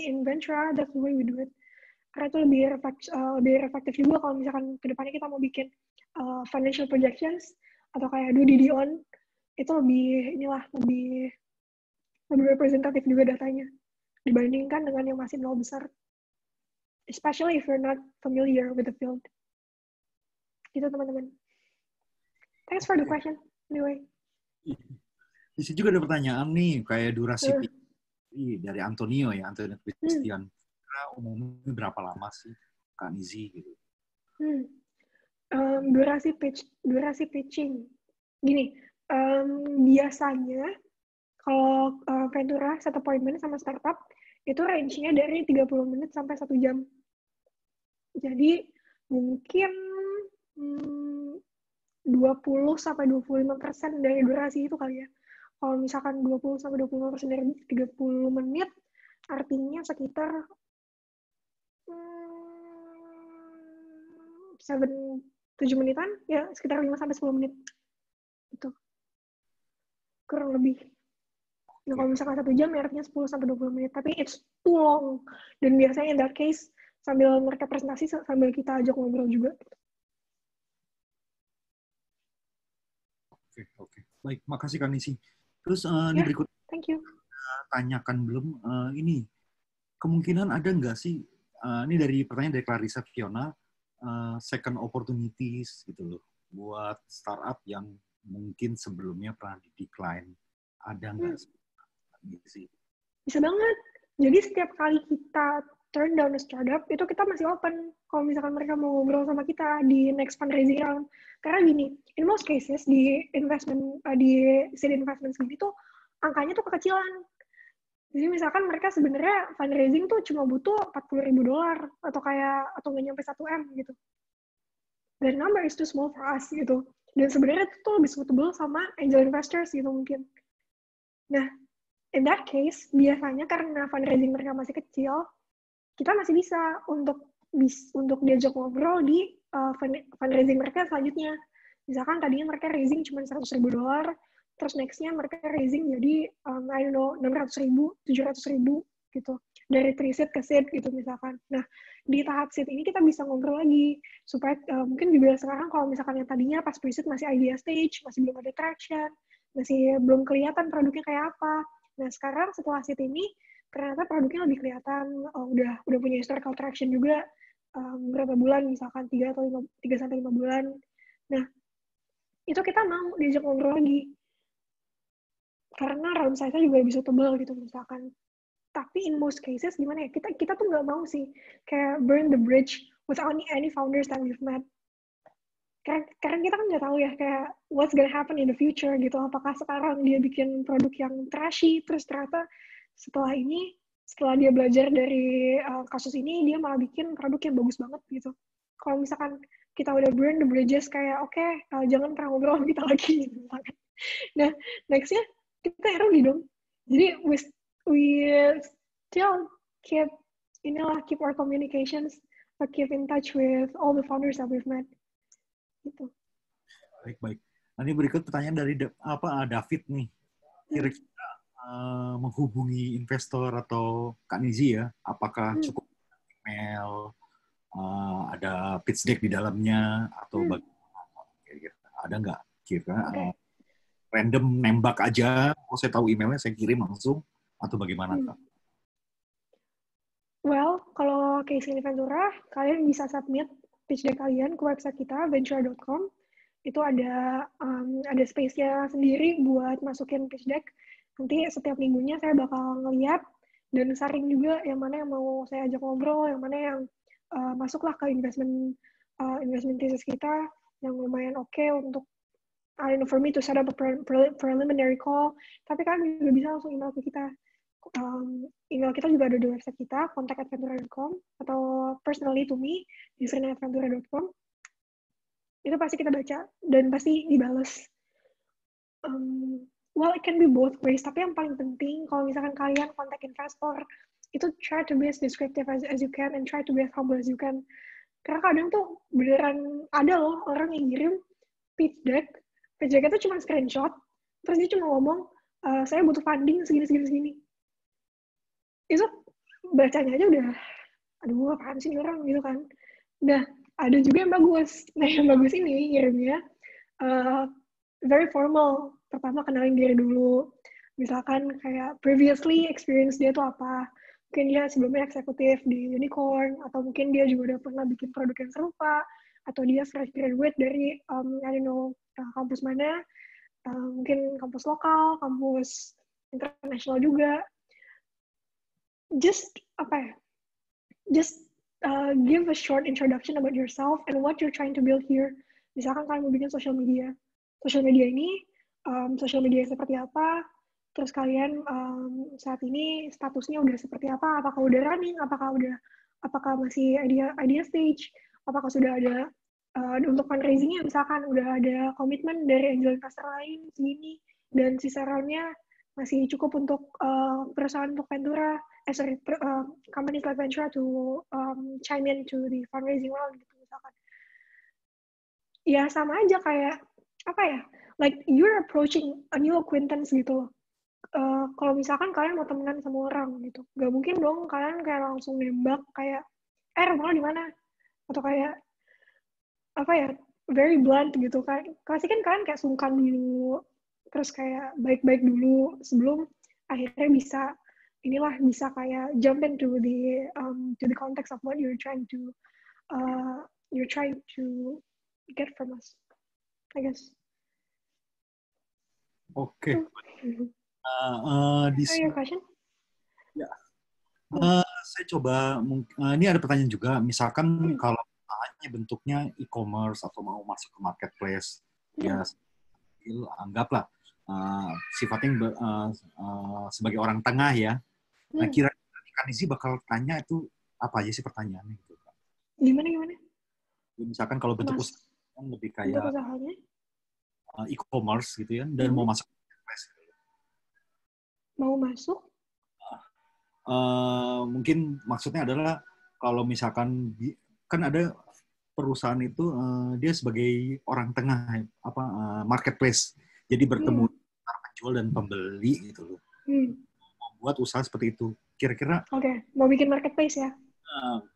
in Ventura, that's the way we do it. Karena itu lebih efektif juga kalau misalkan kedepannya kita mau bikin financial projections atau kayak do DD on, itu lebih representatif juga datanya dibandingkan dengan yang masih nol besar, especially if you're not familiar with the field. Gitu teman-teman. Thanks for the question. Anyway. Di sini juga ada pertanyaan nih, kayak durasi dari Antonio Christian. Kira umumnya berapa lama sih Kak Nizi gitu? Durasi pitching. Gini, biasanya kalau Ventura set appointment sama startup itu range-nya dari 30 menit sampai 1 jam. Jadi mungkin 20-25% dari durasi itu kali ya. Kalau misalkan 20-25% dari 30 menit, artinya sekitar 7 menitan, ya sekitar 5-10 menit. Itu. Kurang lebih. Nah, kalau misalkan 1 jam, ya artinya 10-20 menit. Tapi it's too long. Dan biasanya in that case, sambil mereka presentasi, sambil kita ajak ngobrol juga. Oke. Baik, makasih Kak Nisi. Terus ini berikut. Thank you. Tanyakan belum, ini kemungkinan ada nggak sih, ini dari pertanyaan dari Clarissa Fiona, second opportunities gitu loh, buat startup yang mungkin sebelumnya pernah di-decline. Ada nggak sih? Bisa banget. Jadi setiap kali kita turn down a startup, itu kita masih open kalau misalkan mereka mau ngobrol sama kita di next fundraising round. Karena gini, in most cases di seed investment sendiri tuh angkanya tuh kekecilan. Jadi misalkan mereka sebenarnya fundraising tuh cuma butuh $40,000 atau nggak nyampe 1 M gitu. The number is too small for us gitu. Dan sebenarnya itu tuh lebih suitable sama angel investors gitu mungkin. Nah, in that case, biasanya karena fundraising mereka masih kecil, kita masih bisa untuk diajak ngobrol di fundraising mereka selanjutnya. Misalkan tadinya mereka raising cuma $100,000, terus next-nya mereka raising jadi, I don't know, $600,000, $700,000 gitu. Dari pre-seed ke seed gitu misalkan. Nah, di tahap seed ini kita bisa ngobrol lagi. Supaya mungkin juga sekarang kalau misalkan yang tadinya pas pre-seed masih idea stage, masih belum ada traction, masih belum kelihatan produknya kayak apa. Nah, sekarang setelah seed ini, ternyata produknya lebih kelihatan, udah punya historical traction juga, berapa bulan, misalkan 3-5 bulan. Nah, itu kita mau diajak ngobrol lagi. Karena round size-nya juga bisa tebal gitu misalkan. Tapi in most cases gimana ya, kita tuh nggak mau sih kayak burn the bridge without any founders that we've met. Karena kita kan nggak tahu ya kayak what's gonna happen in the future gitu. Apakah sekarang dia bikin produk yang trashy, terus ternyata setelah dia belajar dari kasus ini, dia malah bikin produk yang bagus banget gitu. Kalau misalkan kita udah burn the bridges kayak oke, jangan pernah ngobrol sama kita lagi gitu. Nah, next-nya kita rugi dong. Jadi we still keep our communications, keep in touch with all the founders that we've met. Gitu. Baik. Nanti berikut pertanyaan dari David nih. Kira-kira menghubungi investor atau Kak Nizi ya, apakah cukup email, ada pitch deck di dalamnya, atau bagaimana? Ada nggak? Kira random nembak aja, kalau saya tahu emailnya saya kirim langsung, atau bagaimana Kak? Well, kalau case ini Ventura, kalian bisa submit pitch deck kalian ke website kita, ventura.com. Itu ada space-nya sendiri buat masukin pitch deck. Nanti setiap minggunya saya bakal ngeliat dan saring juga yang mana yang mau saya ajak ngobrol, yang mana yang masuklah ke investment thesis kita yang lumayan oke untuk I don't know, for me to set up a preliminary call. Tapi kalian juga bisa langsung email ke kita. Email kita juga ada di website kita, contact@ventura.com, atau personally to me, di srina@ventura.com. Itu pasti kita baca, dan pasti dibales. Well, it can be both ways, tapi yang paling penting, kalau misalkan kalian kontak investor, itu try to be as descriptive as you can, and try to be as humble as you can. Karena kadang tuh beneran ada loh orang yang ngirim pitch deck itu cuma screenshot, terus dia cuma ngomong, saya butuh funding segini. Itu bacanya aja udah, aduh apaan sih orang gitu kan. Nah, ada juga yang bagus. Nah, yang bagus ini ngirimnya very formal. Pertama kenalin diri dulu. Misalkan kayak previously experience dia tuh apa. Mungkin dia sebelumnya eksekutif di Unicorn, atau mungkin dia juga udah pernah bikin produk yang serupa, atau dia fresh graduate dari I don't know kampus mana, mungkin kampus lokal, kampus internasional juga. Just give a short introduction about yourself and what you're trying to build here. Misalkan kalian mau bikin social media ini social media seperti apa, terus kalian saat ini statusnya udah seperti apa, apakah udah running, apakah masih idea stage, apakah sudah ada untuk fundraising-nya misalkan udah ada komitmen dari angel investor lain segini, dan sisa round-nya masih cukup untuk perusahaan untuk Ventura, companies like Ventura to chime in to the fundraising round gitu misalkan. Ya sama aja kayak like you're approaching a new acquaintance gitu loh. Kalau misalkan kalian mau temenan sama orang gitu, gak mungkin dong kalian kayak langsung nembak kayak rumah lo di mana, atau kayak very blunt gitu kan. Pasti kan kalian kayak sungkan dulu, terus kayak baik-baik dulu sebelum akhirnya bisa kayak jump into the context of what you're trying to get from us, I guess. Oke. Di sini, ya. Saya coba, ini ada pertanyaan juga, misalkan kalau bentuknya e-commerce atau mau masuk ke marketplace, ya anggaplah sifatnya sebagai orang tengah ya. Nah, kira-kira Kanizi bakal tanya itu apa aja sih pertanyaannya gitu? Gimana? Misalkan kalau bentuk usaha lebih kayak e-commerce gitu ya, dan mau masuk ke marketplace. Mau masuk? Mungkin maksudnya adalah kalau misalkan kan ada perusahaan itu dia sebagai orang tengah marketplace, jadi bertemu antara penjual dan pembeli gitu loh. Membuat usaha seperti itu, kira-kira mau bikin marketplace ya?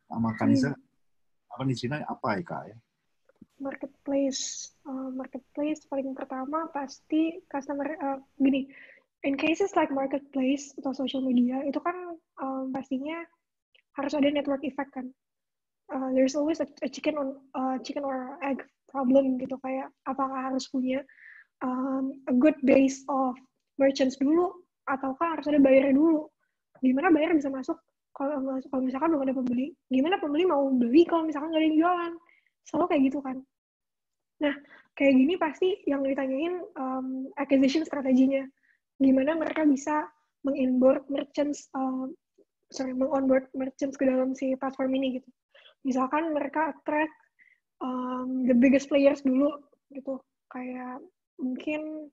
Sama Kanisa apa di Cina apa ya Kak ya? Marketplace paling pertama pasti customer gini. In cases like marketplace atau social media itu kan pastinya harus ada network effect kan. There's always a chicken or egg problem gitu, kayak apakah harus punya a good base of merchants dulu ataukah harus ada bayarnya dulu. Gimana bayar bisa masuk kalau misalkan belum ada pembeli? Gimana pembeli mau beli kalau misalkan nggak ada yang jualan? Selalu kayak gitu kan. Nah, kayak gini pasti yang ditanyain acquisition strateginya. Gimana mereka bisa meng-onboard merchants ke dalam si platform ini gitu. Misalkan mereka attract the biggest players dulu gitu, kayak mungkin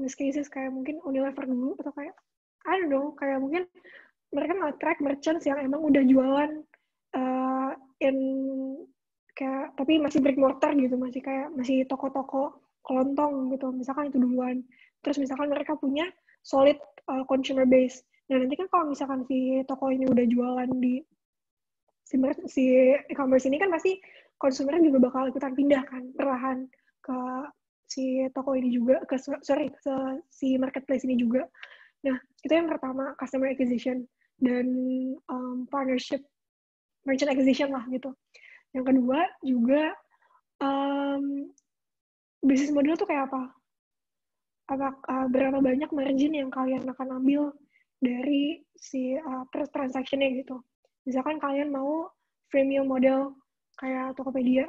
in this cases kayak mungkin Unilever dulu, atau kayak I don't know, kayak mungkin mereka nge-attract merchants yang emang udah jualan in kayak tapi masih brick mortar gitu, masih toko-toko kelontong gitu, misalkan itu duluan. Terus misalkan mereka punya solid consumer base. Nah nanti kan kalau misalkan si toko ini udah jualan di si e-commerce ini kan pasti konsumernya juga bakal ikutan pindah kan perlahan ke si toko ini juga, ke si marketplace ini juga. Nah, itu yang pertama, customer acquisition dan partnership, merchant acquisition lah gitu. Yang kedua juga bisnis model tuh kayak apa? Berapa banyak margin yang kalian akan ambil dari si transaction-nya gitu. Misalkan kalian mau freemium model kayak Tokopedia.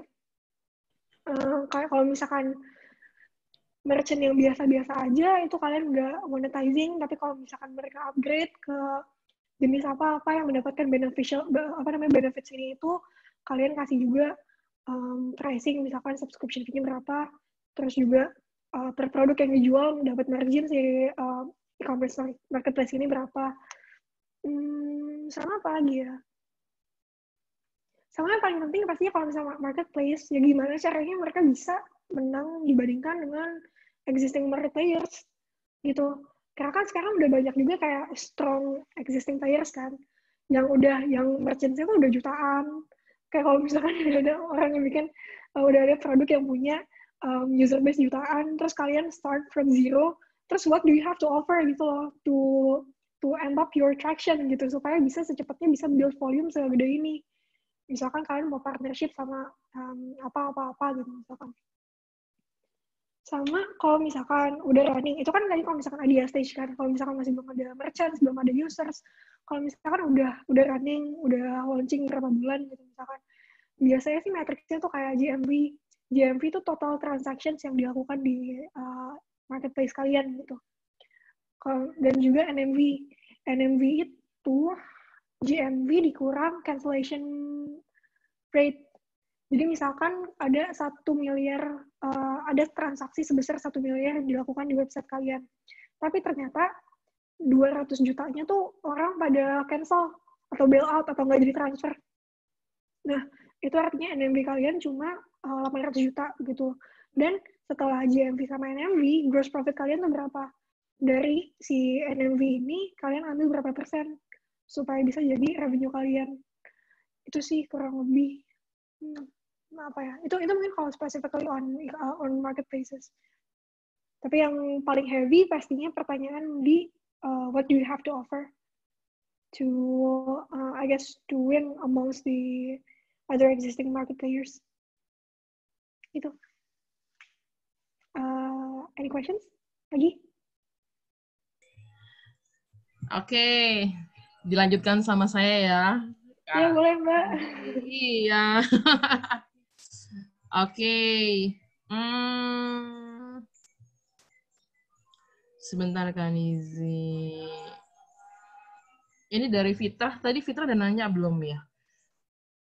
Kayak kalau misalkan merchant yang biasa-biasa aja itu kalian udah monetizing, tapi kalau misalkan mereka upgrade ke jenis apa yang mendapatkan benefits ini itu kalian kasih juga pricing, misalkan subscription fee-nya berapa, terus juga per produk yang dijual dapat margin si e-commerce marketplace ini berapa. Sama apa lagi ya? Sama yang paling penting pastinya kalau misalnya marketplace, ya gimana caranya mereka bisa menang dibandingkan dengan existing market players gitu. Karena kan sekarang udah banyak juga kayak strong existing players kan, yang merchant-nya tuh udah jutaan. Kayak kalau misalkan ada orang yang bikin, udah ada produk yang punya user base jutaan, terus kalian start from zero, terus what do you have to offer gitu loh, to end up your traction gitu, supaya bisa secepatnya bisa build volume segede ini. Misalkan kalian mau partnership sama apa-apa gitu misalkan. Sama kalau misalkan udah running, itu kan tadi kalau misalkan ada stage kan, kalau misalkan masih belum ada merchants, belum ada users, kalau misalkan udah running, udah launching berapa bulan gitu misalkan, biasanya sih matrixnya tuh kayak GMV. GMV itu total transactions yang dilakukan di marketplace kalian gitu. Dan juga NMV. NMV itu GMV dikurang cancellation rate. Jadi misalkan ada 1 miliar, ada transaksi sebesar 1 miliar yang dilakukan di website kalian. Tapi ternyata 200 jutanya tuh orang pada cancel, atau bail out, atau nggak jadi transfer. Nah, itu artinya NMV kalian cuma 800 juta gitu. Dan setelah GMV sama NMV, gross profit kalian tuh berapa? Dari si NMV ini, kalian ambil berapa persen? Supaya bisa jadi revenue kalian. Itu sih kurang lebih. Apa ya? Itu mungkin kalau specifically on marketplaces. Tapi yang paling heavy pastinya pertanyaan di what do you have to offer to I guess to win amongst the other existing market players. Itu. Any questions? Lagi? Oke, dilanjutkan sama saya ya. Iya, boleh Mbak. Iya. Oke. Sebentar Kak Nizi. Ini dari Fitrah. Tadi Fitrah udah nanya belum ya?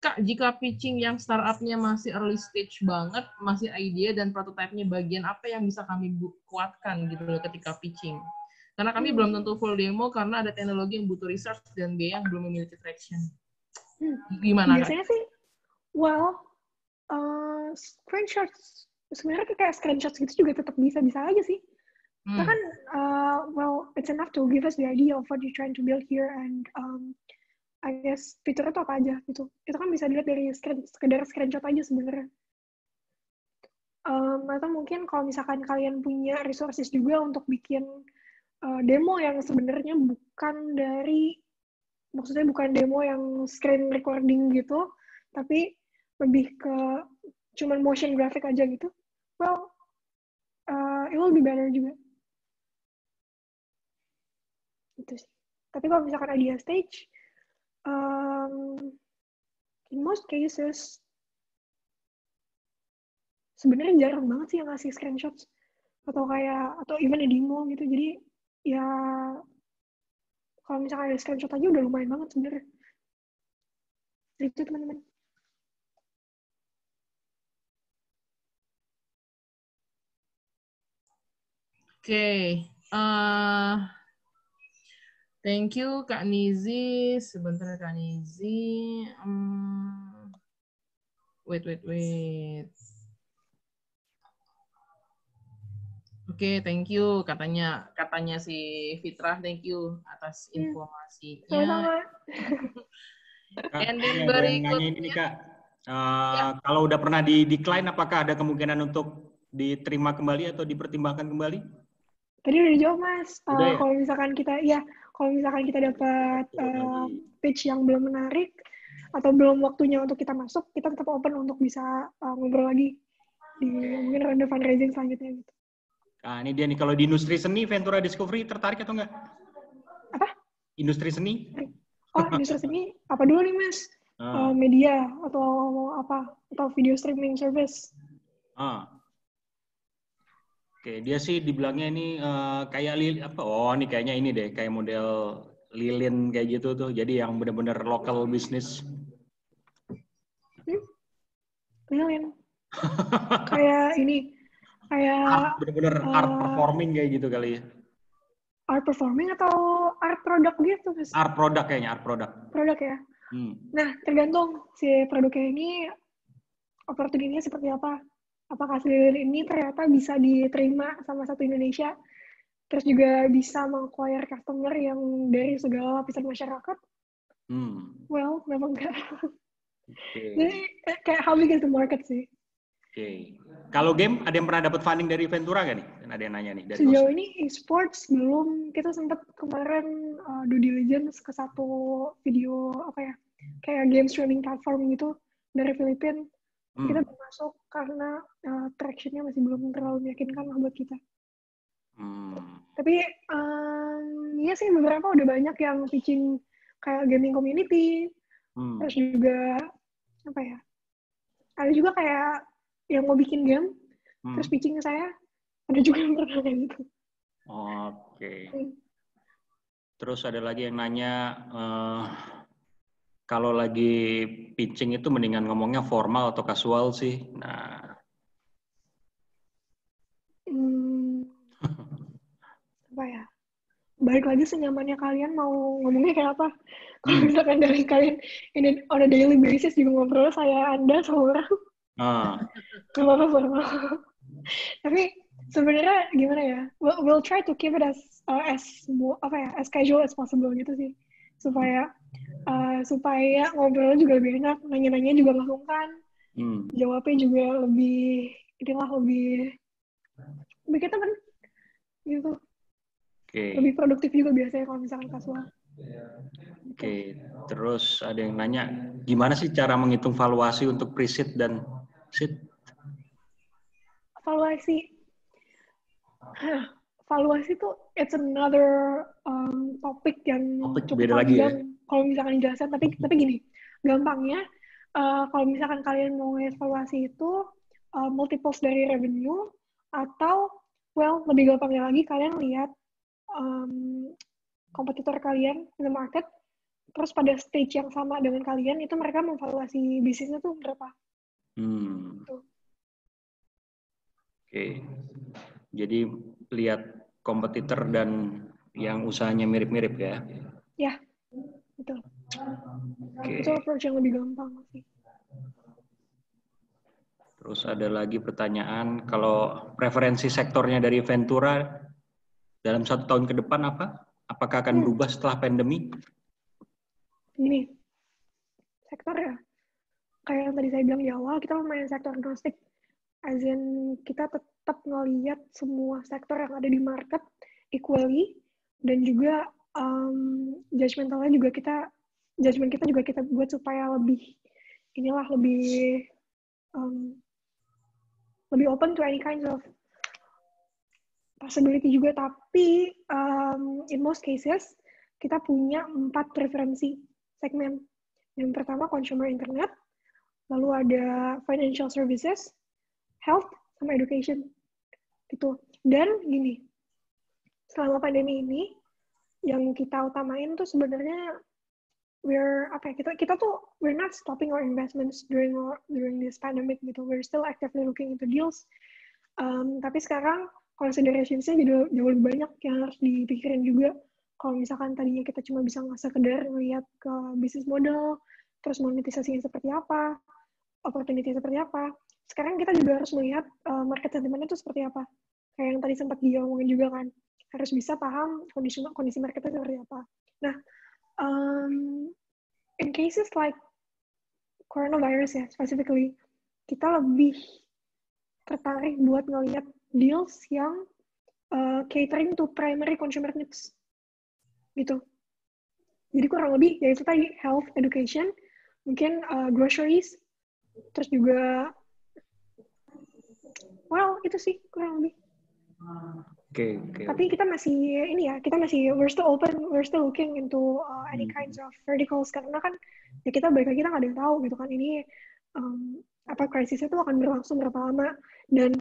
Kak, jika pitching yang startup-nya masih early stage banget, masih idea dan prototype-nya bagian apa yang bisa kami kuatkan gitu loh ketika pitching? Karena kami belum tentu full demo karena ada teknologi yang butuh research dan biaya yang belum memiliki traction. Gimana, Kak? Biasanya sih, screenshots. Sebenarnya kayak screenshots gitu juga tetap bisa aja sih. Nah kan, it's enough to give us the idea of what you're trying to build here and I guess fiturnya itu apa aja gitu. Itu kan bisa dilihat dari sekedar screenshot aja sebenarnya. Atau mungkin kalau misalkan kalian punya resources juga untuk bikin demo yang sebenarnya maksudnya bukan demo yang screen recording gitu, tapi lebih ke cuman motion graphic aja gitu. Well, it will be better juga. Itu sih. Tapi kalau misalkan idea stage, in most cases sebenarnya jarang banget sih yang ngasih screenshots atau even a demo gitu. Jadi ya kalau misalkan ada screenshot aja udah lumayan banget sebenarnya. Itu teman-teman. Oke. Thank you Kak Nizi. Sebentar Kak Nizi. Wait. Oke, thank you. Katanya si Fitrah, thank you atas informasinya. Sama-sama. And then ada yang nanya ini Kak. Kalau udah pernah di decline, apakah ada kemungkinan untuk diterima kembali atau dipertimbangkan kembali? Tadi udah dijawab Mas. Ya? Kalau misalkan kita dapat pitch yang belum menarik atau belum waktunya untuk kita masuk, kita tetap open untuk bisa ngobrol lagi di mungkin ronde fundraising selanjutnya gitu. Nah, ini dia nih, kalau di industri seni, Ventura Discovery tertarik atau enggak? Apa? Industri seni? Oh, industri seni apa dulu nih Mas? media atau apa, atau video streaming service. Oke, dia sih dibilangnya ini kayak apa? Oh, ini kayaknya ini deh, kayak model lilin kayak gitu tuh. Jadi yang benar-benar local business. Lilin. Kayak ini, kayak benar-benar art performing kayak gitu kali ya. Art performing atau art product gitu, Mas? Art product kayaknya, art product. Produk ya. Nah, tergantung si produknya ini opportunity-nya seperti apa. Apakah si ini ternyata bisa diterima sama satu Indonesia, terus juga bisa meng-acquire customer yang dari segala lapisan masyarakat? Well, memang enggak. Jadi kayak how big is the market sih? Oke. Kalau game, ada yang pernah dapat funding dari Ventura nggak nih? Ada yang nanya nih. Dari sejauh ini e-sports belum. Kita sempat kemarin due diligence ke satu video apa ya, kayak game streaming platform gitu dari Filipina. Kita belum masuk karena traction-nya masih belum terlalu meyakinkan lah buat kita. Tapi ya sih beberapa udah banyak yang pitching kayak gaming community. Terus juga apa ya? Ada juga kayak yang mau bikin game, terus pitching ke saya. Ada juga yang pernah kayak gitu. Oke. Terus ada lagi yang nanya, kalau lagi pitching itu mendingan ngomongnya formal atau casual sih? Nah. Apa ya? Balik lagi senyamannya kalian mau ngomongnya kayak apa. Kalau misalkan dari kalian ini on a daily basis juga ngobrol Anda sama orang. Gak apa-apa formal. Tapi sebenarnya gimana ya? We'll try to keep it as casual as possible gitu sih, supaya ngobrolnya juga lebih enak, nanya-nanya juga nggak sungkan, jawabnya juga lebih kita kan gitu. Lebih produktif juga biasanya kalau misalkan kasual. Oke. Terus ada yang nanya, gimana sih cara menghitung valuasi untuk pre-seed dan seed? Valuasi tuh it's another topik yang cukup panjang kalau misalkan dijelasin. Tapi gini, gampangnya kalau misalkan kalian mau evaluasi itu multiples dari revenue, atau lebih gampangnya lagi kalian lihat kompetitor kalian in the market, terus pada stage yang sama dengan kalian itu mereka memvaluasi bisnisnya tuh berapa. Oke. Jadi lihat kompetitor dan yang usahanya mirip-mirip ya? Ya, betul. Itu approach yang lebih gampang sih. Terus ada lagi pertanyaan, kalau preferensi sektornya dari Ventura dalam 1 tahun ke depan apa? Apakah akan berubah setelah pandemi? Gini, sektor ya, kayak yang tadi saya bilang di awal, kita main sektor agnostik. As in, kita tetap ngelihat semua sektor yang ada di market equally, dan juga judgment kita juga kita buat supaya lebih open to any kinds of possibility juga. Tapi in most cases kita punya 4 preferensi segmen. Yang pertama consumer internet, lalu ada financial services, health, sama education. Gitu. Dan gini, selama pandemi ini yang kita utamain tuh sebenarnya we're not stopping our investments during this pandemic gitu. We're still actively looking into deals. Tapi sekarang considerations-nya jauh lebih banyak yang harus dipikirin juga. Kalau misalkan tadinya kita cuma bisa sekedar ngelihat ke bisnis model, terus monetisasinya seperti apa, opportunity seperti apa. Sekarang kita juga harus melihat market sentiment itu seperti apa. Kayak yang tadi sempat diomongin juga kan, harus bisa paham kondisi marketnya seperti apa. Nah, in cases like coronavirus ya, specifically, kita lebih tertarik buat ngelihat deals yang catering to primary consumer needs. Gitu. Jadi kurang lebih, yaitu tadi health, education, mungkin groceries, terus juga itu sih kurang lebih. Oke. Tapi kita masih we're still open, we're still looking into any kinds of verticals, karena kan ya kita balik lagi, kita nggak ada yang tahu gitu kan ini krisisnya tuh akan berlangsung berapa lama, dan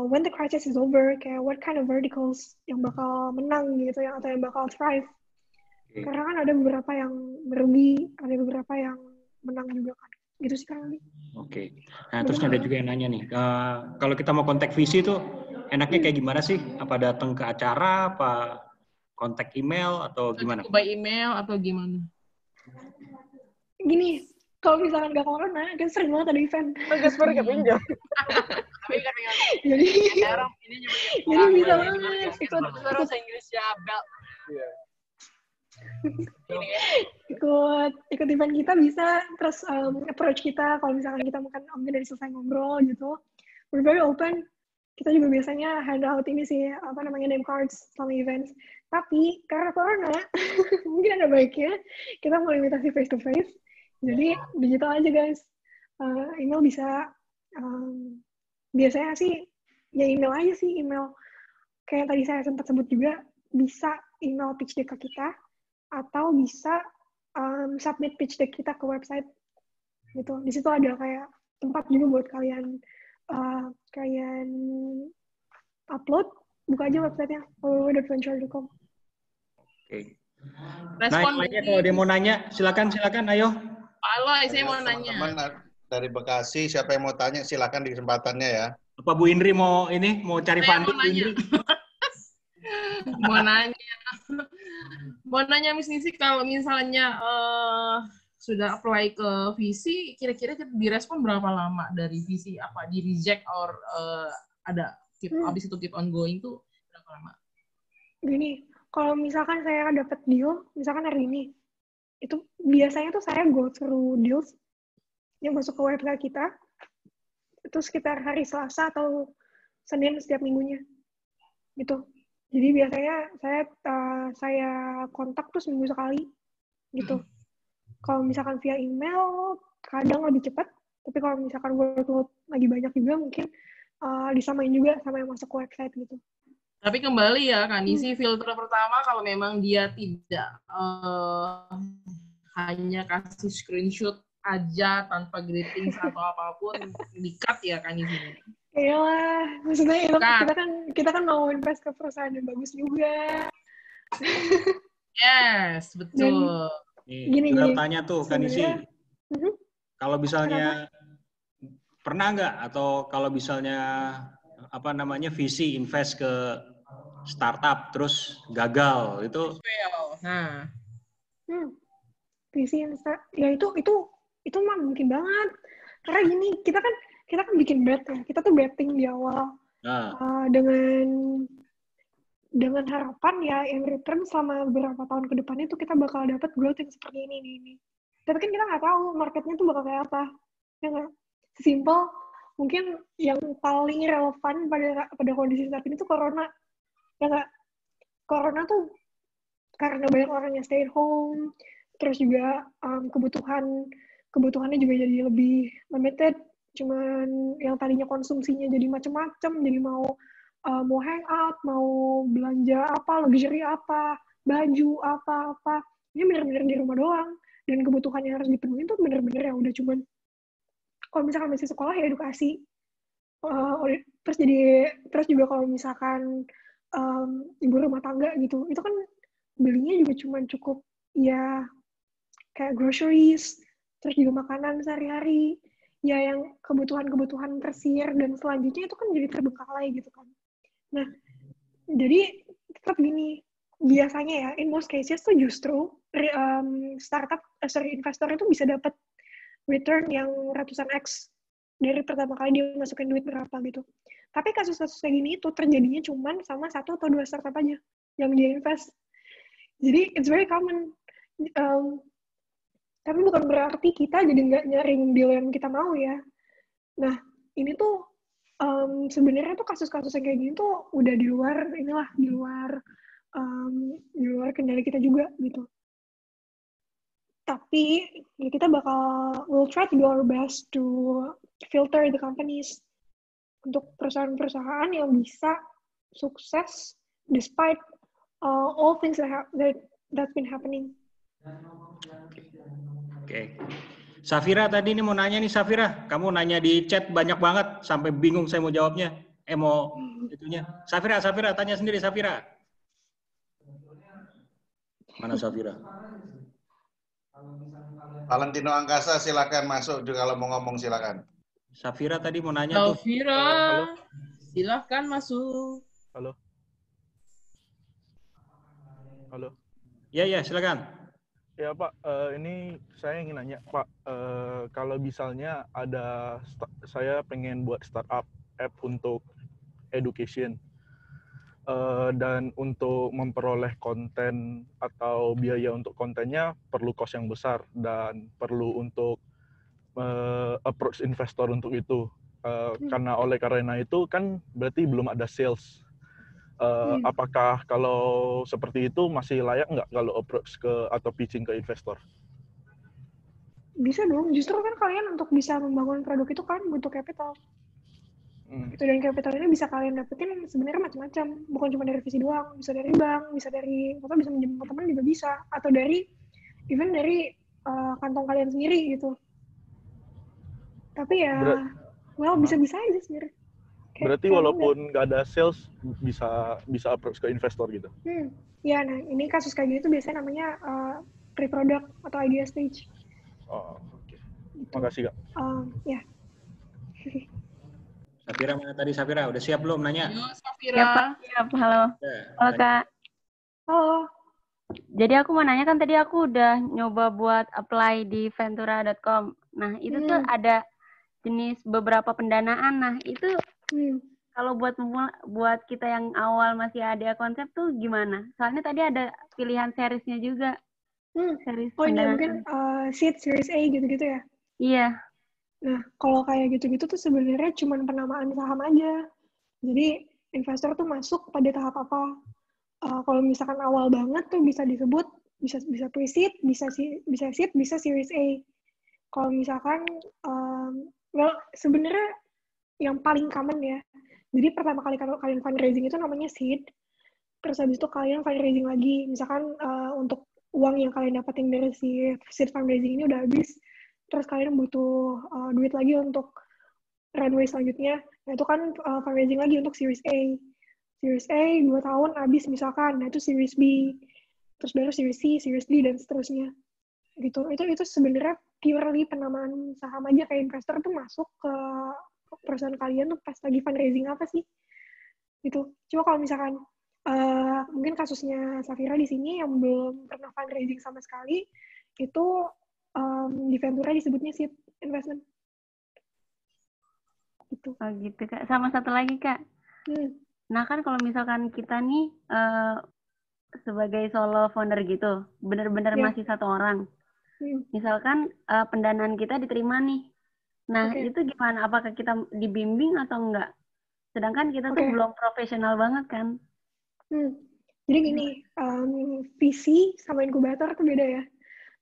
when the crisis is over, kayak what kind of verticals yang bakal menang gitu, atau yang bakal thrive. Karena kan ada beberapa yang merugi, ada beberapa yang menang juga kan. Gitu sih kan. Oke. Nah, terus ada juga yang nanya nih, kalau kita mau kontak VC tuh enaknya kayak gimana sih? Apa datang ke acara, apa kontak email, atau gimana? By email atau gimana? Gini, kalau misalkan nggak corona, kan sering banget ada event. Gasper nggak pinjam. Tapi kan Jadi ini bisa banget ikut bahasa Inggrisnya Bel. ikut event kita bisa, terus approach kita kalau misalkan kita mungkin dari selesai ngobrol gitu. We're very open. Kita juga biasanya hand out ini sih, name cards selama events. Tapi karena corona, mungkin ada baiknya kita mau limitasi face to face. Jadi digital aja guys. Email bisa, biasanya sih ya email aja sih, email. Kayak tadi saya sempat sebut juga, bisa email pitch deck ke kita, atau bisa submit pitch deck kita ke website gitu. Di situ ada kayak tempat juga buat kalian upload. Buka aja websitenya www.venture.com. Oke. Nah, lainnya kalau dia mau nanya, silakan ayo. Pak Aloy, saya mau nanya. Teman-teman dari Bekasi, siapa yang mau tanya silakan di kesempatannya ya. Apa Bu Indri mau cari funding? Mau nanya Miss Nisi, kalau misalnya sudah apply ke VC, kira-kira direspon berapa lama dari VC? Apa di reject or ada habis itu keep on going tuh berapa lama? Gini, kalau misalkan saya dapat deal, misalkan hari ini, itu biasanya tuh saya go through deals yang masuk ke website kita, itu sekitar hari Selasa atau Senin setiap minggunya, gitu. Jadi biasanya saya kontak tuh seminggu sekali, gitu. Kalau misalkan via email, kadang lebih cepat, tapi kalau misalkan workload lagi banyak juga, mungkin disamain juga sama yang masuk ke website, gitu. Tapi kembali ya, kan, isi filter pertama kalau memang dia tidak hanya kasih screenshot aja tanpa greetings atau apapun, di-cut ya kan isinya. Iyalah, maksudnya kita kan mau invest ke perusahaan yang bagus juga. Yes, betul. Gini. Tanya tuh kan isi. Kalau misalnya pernah nggak, atau kalau misalnya VC invest ke startup terus gagal itu? Nah, VC ya itu mah mungkin banget. Karena gini, kita kan bikin bet ya. Kita tuh betting di awal dengan harapan ya in return selama beberapa tahun ke depannya tuh kita bakal dapat growth yang seperti ini. Tapi kan kita nggak tahu marketnya tuh bakal kayak apa. Ya nggak? Simple, mungkin yang paling relevan pada kondisi saat ini tuh corona. Ya nggak? Corona tuh karena banyak orang yang stay at home, terus juga kebutuhannya juga jadi lebih limited. Cuman yang tadinya konsumsinya jadi macam-macam, jadi mau hangout, mau belanja apa, luxury apa, baju apa, ini bener-bener di rumah doang, dan kebutuhan yang harus dipenuhi itu bener-bener ya udah cuman, kalau misalkan masih sekolah ya edukasi, terus juga kalau misalkan ibu rumah tangga gitu, itu kan belinya juga cuman cukup ya kayak groceries, terus juga makanan sehari-hari, ya yang kebutuhan-kebutuhan tersier dan selanjutnya itu kan jadi terbengkalai gitu kan. Nah, jadi tetap gini, biasanya ya, in most cases tuh justru investor itu bisa dapat return yang ratusan X dari pertama kali dia masukin duit berapa gitu. Tapi kasus-kasus kayak gini itu terjadinya cuman sama 1 atau 2 startup aja yang dia invest. Jadi it's very common. Tapi bukan berarti kita jadi nggak nyaring deal yang kita mau ya. Nah, ini tuh sebenarnya tuh kasus-kasus yang kayak gini tuh udah di luar kendali kita juga gitu. Tapi ya kita we'll try to do our best to filter the companies untuk perusahaan-perusahaan yang bisa sukses despite all things that's been happening. Oke. Safira tadi ini mau nanya nih, Safira. Kamu nanya di chat banyak banget sampai bingung saya mau jawabnya. Mau itunya. Safira, tanya sendiri Safira. Mana Safira? Valentino Angkasa silakan masuk kalau mau ngomong silakan. Safira tadi mau nanya tuh. Safira, halo. silakan masuk. Halo. Halo. Ya, silakan. Ya Pak, ini saya ingin nanya Pak, kalau misalnya saya pengen buat startup app untuk education, dan untuk memperoleh konten atau biaya untuk kontennya perlu cost yang besar dan perlu untuk approach investor untuk itu. Karena itu kan berarti belum ada sales. Apakah kalau seperti itu masih layak nggak kalau approach atau pitching ke investor? Bisa dong, justru kan kalian untuk bisa membangun produk itu kan butuh capital. Itu, dan capital ini bisa kalian dapetin sebenarnya macam-macam, bukan cuma dari visi doang, bisa dari bank, bisa dari bisa minjem teman juga bisa, atau dari kantong kalian sendiri gitu. Tapi ya, bisa-bisa aja sebenarnya. Berarti walaupun nggak ada sales bisa approach ke investor gitu. Ya, nah ini kasus kayak gitu biasanya namanya pre-product atau idea stage. Oh, oke. Makasih Kak. Ya. Safira mana tadi Safira? Udah siap belum nanya? Yo, Safira. Ya Pak, siap. Halo. Halo Kak. Halo. Jadi aku mau nanya, kan tadi aku udah nyoba buat apply di ventura.com. Nah, itu tuh ada jenis beberapa pendanaan. Nah, itu kalau buat kita yang awal masih ada konsep tuh gimana? Soalnya tadi ada pilihan seriesnya juga. Series ini mungkin seed, series A gitu-gitu ya? Iya. Nah, kalau kayak gitu-gitu tuh sebenarnya cuma penamaan saham aja. Jadi investor tuh masuk pada tahap apa? Kalau misalkan awal banget tuh bisa disebut bisa pre-seed, bisa seed, bisa series A. Kalau misalkan sebenarnya yang paling common ya. Jadi pertama kali kalau kalian fundraising itu namanya seed. Terus habis itu kalian fundraising lagi. Misalkan untuk uang yang kalian dapetin dari seed fundraising ini udah habis. Terus kalian butuh duit lagi untuk runway selanjutnya. Nah, itu kan fundraising lagi untuk series A. Series A 2 tahun habis misalkan. Nah, itu series B. Terus baru series C, series D, dan seterusnya. Gitu. Itu sebenarnya purely penamaan saham aja, kayak investor tuh masuk ke perusahaan kalian tuh pas lagi fundraising apa sih gitu. Cuma kalau misalkan mungkin kasusnya Safira di sini yang belum pernah fundraising sama sekali, itu di Ventura disebutnya seed investment gitu. Oh gitu Kak. Sama satu lagi Kak. Nah kan kalau misalkan kita nih sebagai solo founder gitu, benar-benar masih satu orang. Misalkan pendanaan kita diterima nih. Nah, itu gimana? Apakah kita dibimbing atau enggak? Sedangkan kita tuh belum profesional banget kan? Jadi gini, visi sama inkubator tuh beda ya.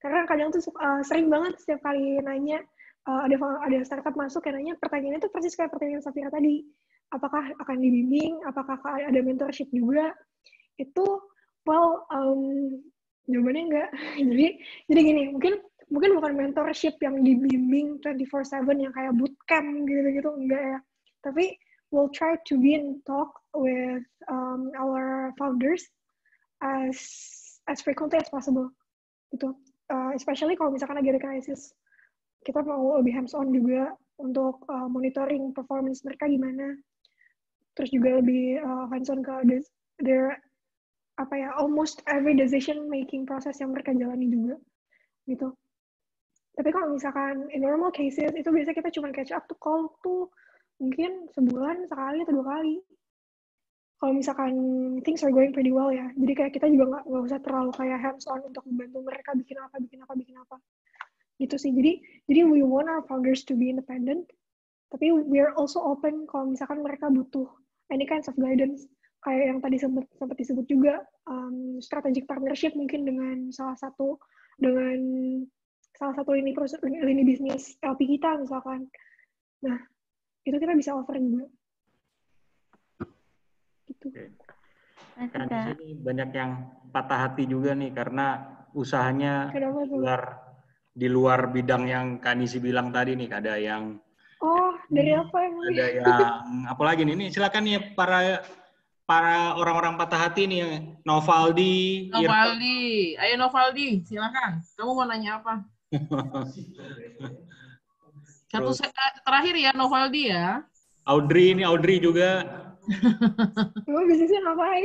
Karena kadang tuh sering banget setiap kali nanya, ada startup masuk yang nanya, pertanyaannya tuh persis kayak pertanyaan Safira tadi. Apakah akan dibimbing? Apakah ada mentorship juga? Itu, jawabannya enggak. Jadi gini, mungkin bukan mentorship yang dibimbing 24/7 yang kayak bootcamp gitu-gitu, enggak ya. Tapi we'll try to be in talk with our founders as frequently as possible. Gitu. Especially kalau misalkan lagi ada krisis. Kita mau lebih hands-on juga untuk monitoring performance mereka gimana. Terus juga lebih hands-on ke their almost every decision making process yang mereka jalani juga. Gitu. Tapi kalau misalkan in normal cases, itu biasanya kita cuma catch up to call tuh mungkin sebulan sekali atau 2 kali. Kalau misalkan things are going pretty well ya. Jadi kayak kita juga nggak usah terlalu kayak hands on untuk membantu mereka bikin apa. Gitu sih. Jadi we want our founders to be independent. Tapi we are also open kalau misalkan mereka butuh any kinds of guidance. Kayak yang tadi sempat disebut juga, strategic partnership mungkin dengan salah satu lini bisnis LP kita misalkan. Nah, itu kita bisa offer juga. Gitu. Kan di sini banyak yang patah hati juga nih karena usahanya di luar bidang yang Kak Nisi bilang tadi nih. Ada yang dari apa emang? Ada yang apa lagi nih? Ini silakan ya para orang-orang patah hati nih, Novaldi. Ayo Novaldi, silakan. Kamu mau nanya apa? Terakhir ya Novaldi ya. Audrey juga. Emang bisnisnya ngapain?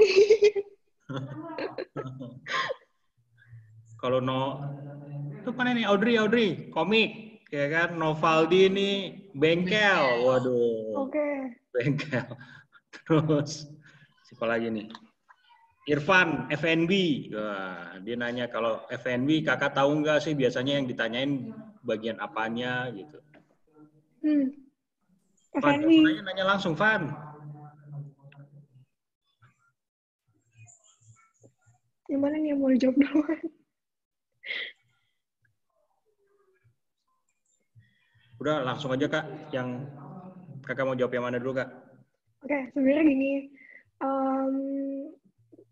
Kalau itu mana nih Audrey, komik, ya kan? Novaldi ini bengkel, waduh. Bengkel. Terus siapa lagi nih? Irfan, F&B. Wah, dia nanya kalau F&B kakak tahu nggak sih biasanya yang ditanyain bagian apanya gitu. Fan, nanya langsung, Fan. Yang mana nih yang mau dijawab duluan? Udah, langsung aja Kak. Yang kakak mau jawab yang mana dulu Kak? Oke, sebenarnya gini.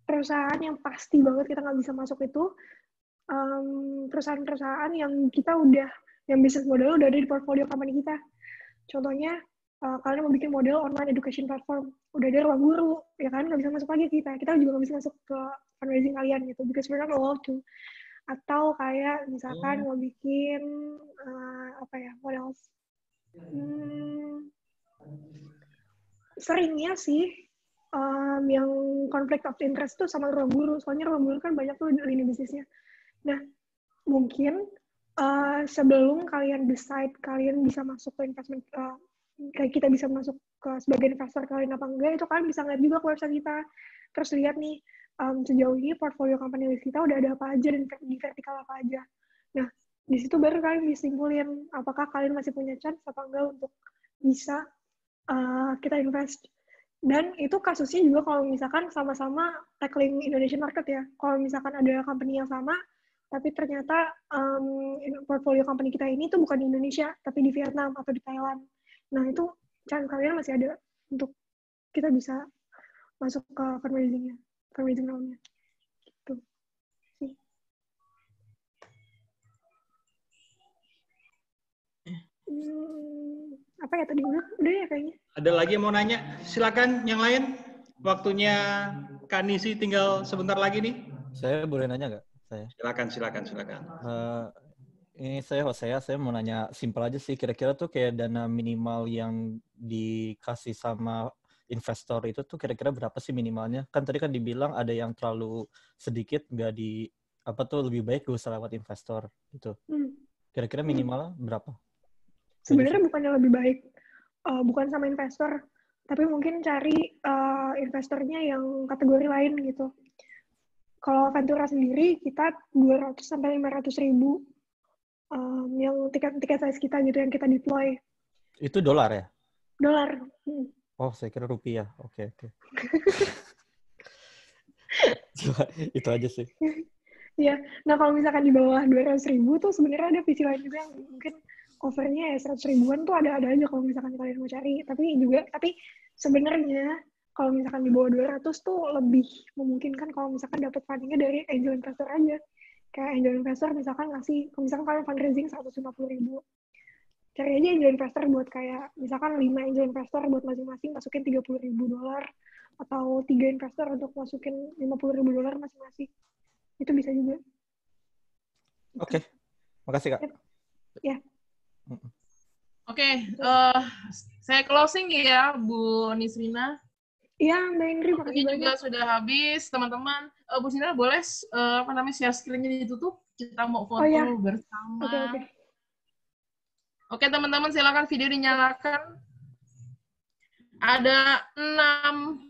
Perusahaan yang pasti banget kita nggak bisa masuk itu perusahaan-perusahaan yang kita yang bisnis model udah ada di portfolio company kita. Contohnya, kalian mau bikin model online education platform, udah ada ruang guru, ya kan, nggak bisa masuk lagi kita juga nggak bisa masuk ke fundraising kalian gitu, because we're not allowed to. Atau kayak misalkan mau bikin what else? Seringnya sih yang conflict of interest tuh sama ruang guru, soalnya ruang guru kan banyak tuh lini bisnisnya. Nah, mungkin sebelum kalian decide kalian bisa masuk ke investment, kayak kita bisa masuk ke sebagai investor kalian apa enggak, itu kalian bisa ngeliat juga ke website kita, terus lihat nih sejauh ini portfolio company list kita udah ada apa aja dan di vertikal apa aja. Nah, di situ baru kalian bisa simpulin apakah kalian masih punya chance apa enggak untuk bisa kita invest. Dan itu kasusnya juga kalau misalkan sama-sama tackling Indonesian market ya. Kalau misalkan ada company yang sama, tapi ternyata portfolio company kita ini tuh bukan di Indonesia, tapi di Vietnam atau di Thailand. Nah, itu chance kalian masih ada untuk kita bisa masuk ke fundraising round-nya. Gitu sih. Apa ya tadi? Udah ya kayaknya. Ada lagi yang mau nanya? Silakan yang lain. Waktunya Kak Nisi tinggal sebentar lagi nih. Saya boleh nanya nggak? Silakan. Ini saya mau nanya simpel aja sih. Kira-kira tuh kayak dana minimal yang dikasih sama investor itu tuh kira-kira berapa sih minimalnya? Kan tadi kan dibilang ada yang terlalu sedikit, nggak lebih baik gak usah lewat investor gitu. Kira-kira minimalnya berapa? Sebenarnya bukannya lebih baik, bukan sama investor, tapi mungkin cari investornya yang kategori lain gitu. Kalau Ventura sendiri, kita 200-500 ribu yang tiket size kita gitu, yang kita deploy. Itu dolar ya? Dolar. Oh, saya kira rupiah. Oke. Itu aja sih. Iya. Nah, kalau misalkan di bawah 200 ribu tuh sebenarnya ada visi lain juga yang mungkin covernya ya 100 ribuan tuh ada aja kalau misalkan kalian mau cari. Tapi sebenarnya kalau misalkan di bawah 200 tuh lebih memungkinkan kalau misalkan dapat fundingnya dari angel investor aja. Kayak angel investor misalkan kalau misalkan kalian fundraising 150 ribu. Cari aja angel investor buat kayak misalkan 5 angel investor buat masing-masing masukin $30,000 atau 3 investor untuk masukin $50,000 masing-masing. Itu bisa juga. Oke. Makasih Kak. Ya. Oke, saya closing ya, Bu Nisrina. Iya, Mbak Indri, makasih banyak. Juga sudah habis, teman-teman. Bu Nisrina boleh share screen-nya ditutup? Kita mau foto bersama. Oke, teman-teman, silakan video dinyalakan. Ada 6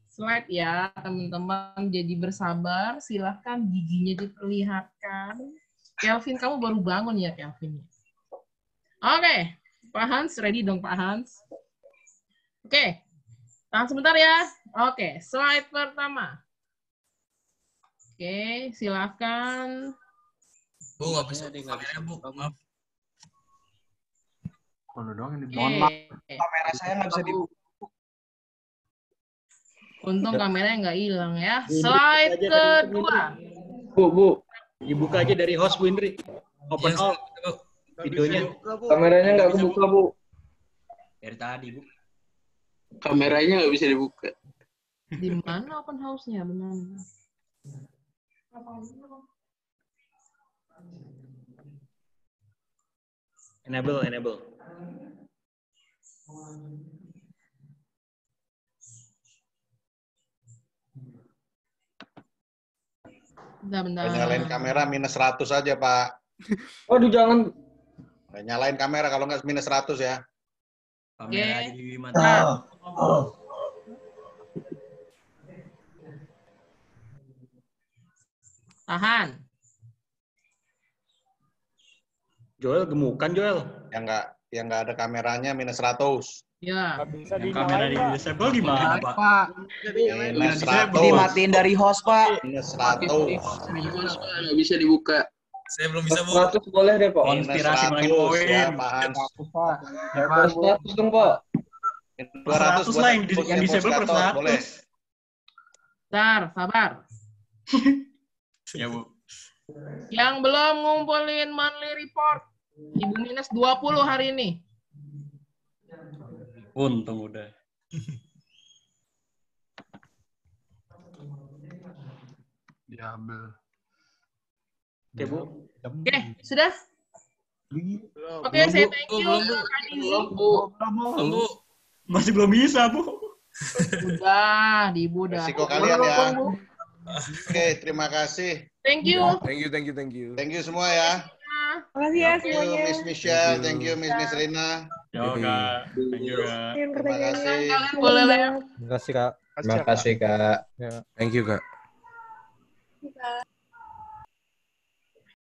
slide ya, teman-teman. Jadi bersabar, silahkan giginya diperlihatkan. Kelvin, kamu baru bangun ya, Kelvin? Oke, Pak Hans, ready dong Pak Hans? Oke, tahan sebentar ya. Oke, slide pertama. Oke, silakan. Bu, nggak bisa di kamera, Bu. Maaf. Mohon maaf, kamera saya nggak bisa dibuka. Untung kameranya nggak hilang ya. Slide kedua. Bu. Dibuka aja dari host Bu Indri. Open all. Videonya. Kameranya nggak kebuka, Bu. Dari tadi, Bu. Kameranya nggak bisa dibuka. Di mana open house-nya? Benar. Enable. Bentar. Nyalain kamera minus 100 aja, Pak. Waduh, jangan. Nyalain kamera kalau nggak minus 100 ya. Kamera jadi mantap. Tahan. Joel gemukan, Joel. Yang nggak ada kameranya minus 100. Ya. Kamera di disable gimana, Pak? Minus 100. Dimatiin dari host, Pak. Minus 100. Nggak bisa dibuka. Saya belum bisa, Bu. 100 boleh deh, Pak. Konspirasi main ya, poin. Pak Hans. 100 dong, Pak. 200 lah yang disable per 100. Boleh. Bentar, sabar. Ya, Bu. Yang belum ngumpulin monthly report, Ibu minus 20 hari ini. Untung udah. Diambil. Oke, Bu. Oke, sudah? Oke, saya thank you. Belum, Bu. Masih belum bisa, Bu. Udah, di Ibu udah. Resiko kalian ya. Oke, terima kasih. Thank you. Thank you. Thank you semua ya. Makasih ya Thank you semuanya. Miss Michelle, thank you Miss Rina. Yo, Kak. Thank you, Kak. Terima kasih. Boleh, Terima kasih, Kak. Terima kasih, Kak. Thank you, Kak. Kak.